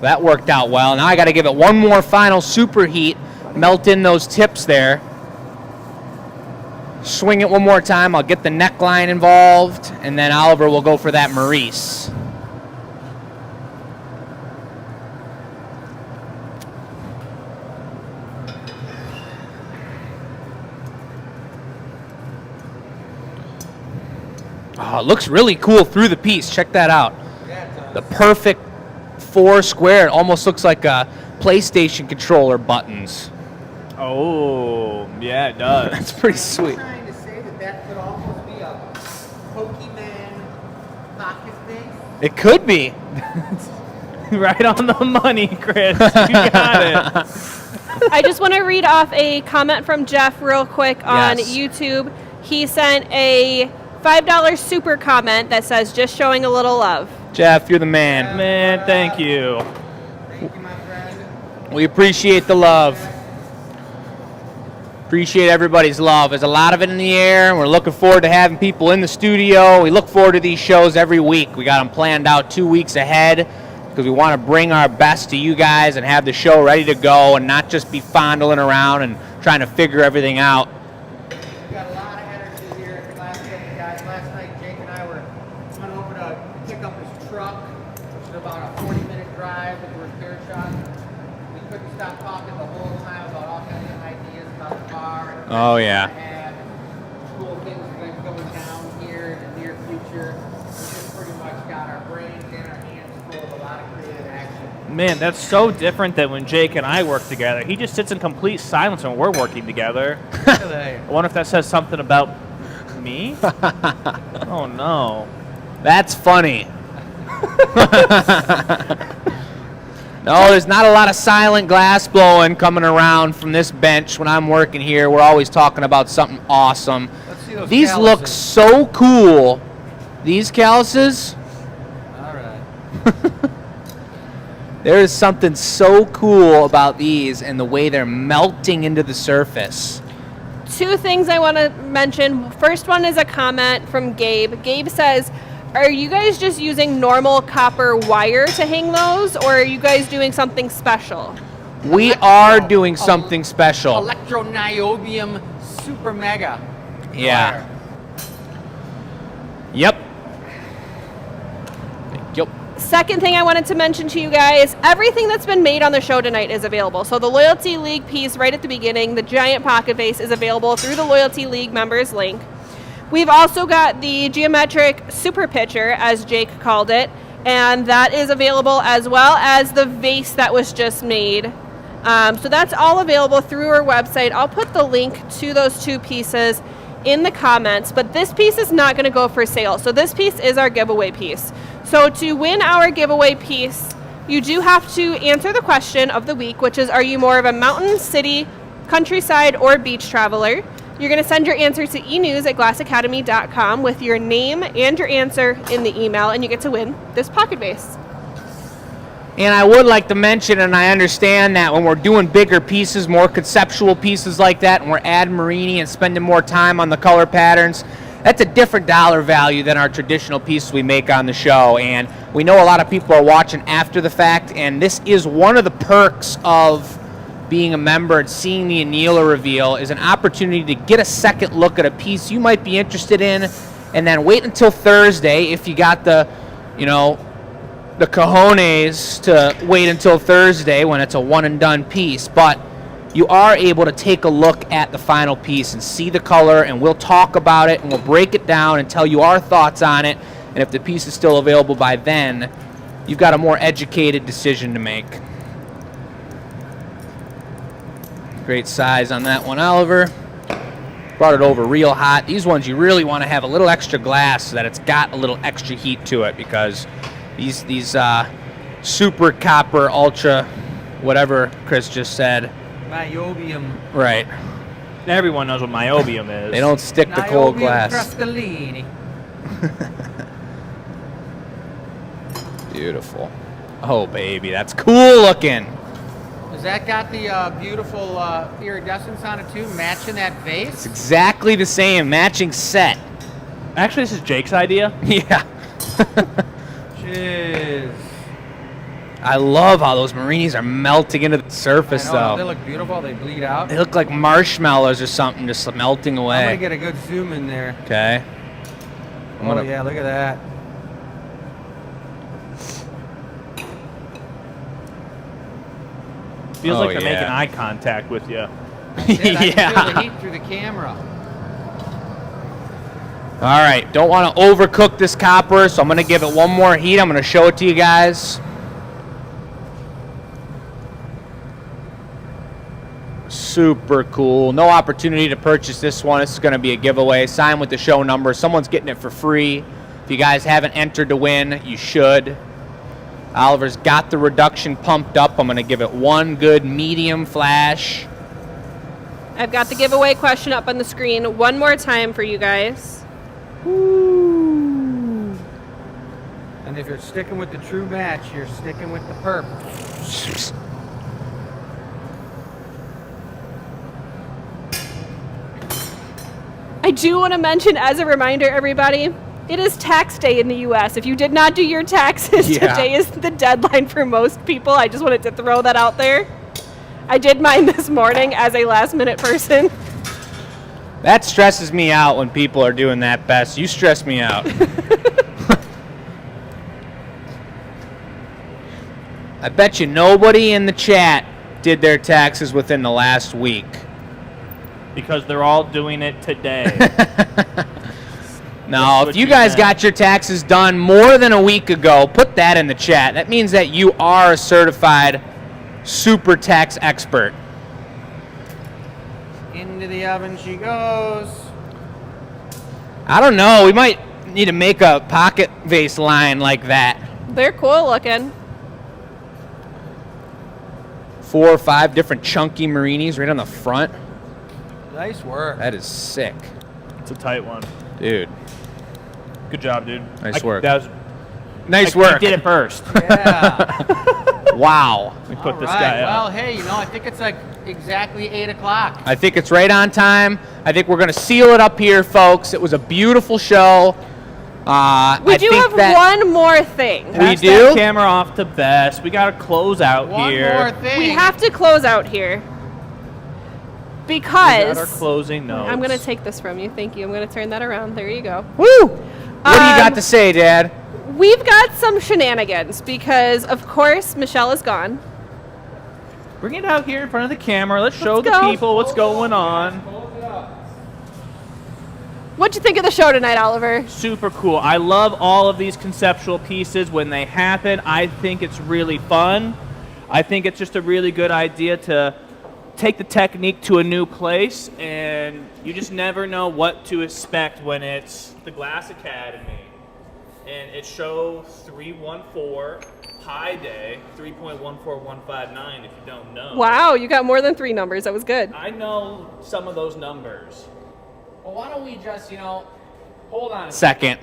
That worked out well. Now I got to give it one more final superheat. Melt in those tips there. Swing it one more time. I'll get the neckline involved, and then Oliver will go for that Maurice. Oh, it looks really cool through the piece. Check that out. The perfect 4 square. It almost looks like a PlayStation controller buttons. Oh, yeah, it does. That's pretty sweet. Trying to say that could almost be a Pokemon pocket thing. It could be. Right on the money, Chris. You got it. I just want to read off a comment from Jeff real quick on Yes. YouTube. He sent a $5 super comment that says, just showing a little love. Jeff, you're the man. Man, thank you. Thank you, my friend. We appreciate the love. Appreciate everybody's love. There's a lot of it in the air, and we're looking forward to having people in the studio. We look forward to these shows every week. We got them planned out 2 weeks ahead because we want to bring our best to you guys and have the show ready to go and not just be fondling around and trying to figure everything out. We got a lot of energy here at the last couple guys. Last night, Jake and I went over to pick up his truck, which is about a 40-minute drive with the repair shop. We couldn't stop talking the whole time about all kinds of ideas about the bar. And Oh, yeah. and cool things that are going down here in the near future. We just pretty much got our brains and our hands full of a lot of creative action. Man, that's so different than when Jake and I work together. He just sits in complete silence when we're working together. I wonder if that says something about me? Oh, no. That's funny. No, there's not a lot of silent glass blowing coming around from this bench when I'm working here. We're always talking about something awesome. Let's see those These look calluses. so cool. These calluses, All right. there is something so cool about these and the way they're melting into the surface. 2 things I want to mention. First one is a comment from Gabe. Gabe says, are you guys just using normal copper wire to hang those, or are you guys doing something special? We are doing something special. Electro-niobium super mega. Yeah. Yep. Yep. Second thing I wanted to mention to you guys, everything that's been made on the show tonight is available. So the Loyalty League piece right at the beginning, the giant pocket vase, is available through the Loyalty League members link. We've also got the geometric super pitcher, as Jake called it, and that is available as well as the vase that was just made. So that's all available through our website. I'll put the link to those 2 pieces in the comments, but this piece is not going to go for sale. So this piece is our giveaway piece. So to win our giveaway piece, you do have to answer the question of the week, which is, are you more of a mountain, city, countryside, or beach traveler? You're going to send your answer to enews@glassacademy.com with your name and your answer in the email, and you get to win this pocket vase. And I would like to mention, and I understand that when we're doing bigger pieces, more conceptual pieces like that, and we're adding Marini and spending more time on the color patterns, that's a different dollar value than our traditional pieces we make on the show. And we know a lot of people are watching after the fact, and this is one of the perks of being a member and seeing the Anila reveal is an opportunity to get a second look at a piece you might be interested in, and then wait until Thursday if you got the, you know, the cojones to wait until Thursday when it's a one and done piece. But you are able to take a look at the final piece and see the color, and we'll talk about it and we'll break it down and tell you our thoughts on it. And if the piece is still available by then, you've got a more educated decision to make. Great size on that one, Oliver. Brought it over real hot. These ones you really want to have a little extra glass so that it's got a little extra heat to it, because these super copper ultra, whatever Chris just said. Niobium. Right. Everyone knows what myobium is. They don't stick to cold glass. Crostolini. Beautiful. Oh, baby, that's cool looking. Has that got the beautiful iridescence on it too, matching that vase? It's exactly the same, matching set. Actually, this is Jake's idea. Yeah. Jeez. I love how those marinis are melting into the surface, I know, though. they look beautiful. They bleed out. They look like marshmallows or something, just melting away. I'm gonna get a good zoom in there. Okay. Oh yeah, look at that. Feels Oh, like they're yeah. making eye contact with you. Yeah. I can feel the Yeah. heat through the camera. All right. Don't want to overcook this copper, so I'm going to give it one more heat. I'm going to show it to you guys. Super cool. No opportunity to purchase this one. This is going to be a giveaway. Sign with the show number. Someone's getting it for free. If you guys haven't entered to win, you should. Oliver's got the reduction pumped up. I'm going to give it one good medium flash. I've got the giveaway question up on the screen one more time for you guys. Ooh. And if you're sticking with the true match, you're sticking with the perp. I do want to mention, as a reminder, everybody, it is tax day in the U.S. If you did not do your taxes, Yeah. today is the deadline for most people. I just wanted to throw that out there. I did mine this morning as a last-minute person. That stresses me out when people are doing that, Bess. You stress me out. I bet you nobody in the chat did their taxes within the last week. Because they're all doing it today. Now, That's if what you you guys meant. got your taxes done more than a week ago, put that in the chat. That means that you are a certified super tax expert. Into the oven she goes. I don't know. We might need to make a pocket vase line like that. They're cool looking. 4 or 5 different chunky marinis right on the front. Nice work. That is sick. It's a tight one. Dude, Good job, dude. Nice work. That was, nice I work. did it first. Yeah. Wow. We put All this right. guy Well, up. hey, I think it's like exactly 8 o'clock. I think it's right on time. I think we're going to seal it up here, folks. It was a beautiful show. We I do think have that one more thing. We Pass do? that camera off to Bess. We got to close out One here. more thing. We have to close out here. We got our Because closing notes. I'm going to take this from you. Thank you. I'm going to turn that around. There you go. Woo! What do you got to say, Dad? We've got some shenanigans because, of course, Michelle is gone. Bring it out here in front of the camera. Let's show Let's the go. people what's going on. What'd you think of the show tonight, Oliver? Super cool. I love all of these conceptual pieces when they happen. I think it's really fun. I think it's just a really good idea to take the technique to a new place, and you just never know what to expect when it's the Glass Academy. And it's show 314, Pi Day 3.14159 if you don't know. Wow, you got more than 3 numbers. That was good. I know some of those numbers. Well, why don't we just, hold on a second.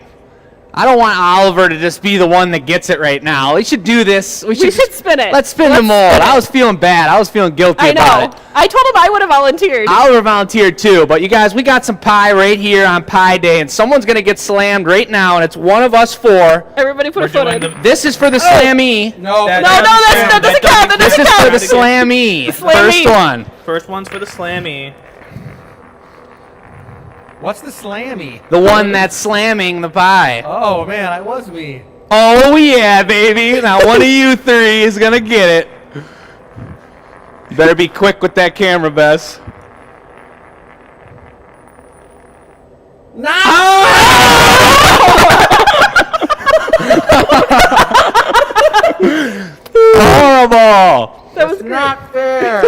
I don't want Oliver to just be the one that gets it right now. We should do this. We should spin it. Let's spin the mold. spin it. I was feeling bad. I was feeling guilty I about know. it. I told him I would have volunteered. Oliver volunteered too, but you guys, we got some pie right here on Pie Day, and someone's gonna get slammed right now, and it's one of us four. Everybody put a foot in. This is for the Slammy. No, that doesn't count. That This doesn't is for count. the Slammy. Slammy. First one. First one's for the Slammy. What's the Slammy? The one that's slamming the pie. Oh man, that was me. Oh yeah, baby. Now one of you three is gonna get it. You better be quick with that camera, Bess. No! Horrible. That was Not fair.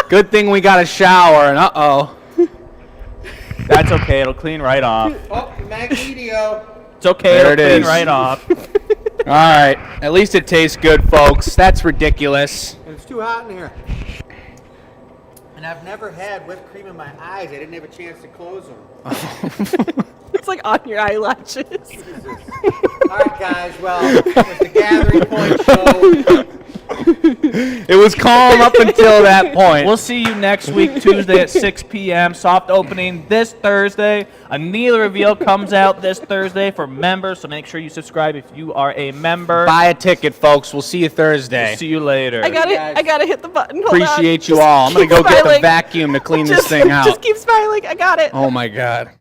Good thing we got a shower, and uh-oh. That's okay. It'll clean right off. Oh, Magneto. It's okay. There It'll it clean is. right off. All right. At least it tastes good, folks. That's ridiculous. It's too hot in here. And I've never had whipped cream in my eyes. I didn't have a chance to close them. It's like on your eyelashes. All right, guys. Well, it was the Gathering Point show. It was calm up until that point. We'll see you next week, Tuesday at 6 p.m. Soft opening this Thursday. A Needle reveal comes out this Thursday for members, so make sure you subscribe if you are a member. Buy a ticket, folks. We'll see you Thursday. See you later. I gotta hit the button. Hold on. Appreciate you Just all. I'm going to keep go get the smiling. vacuum to clean this Just- thing out. Just keep smiling. I got it. Oh, my God.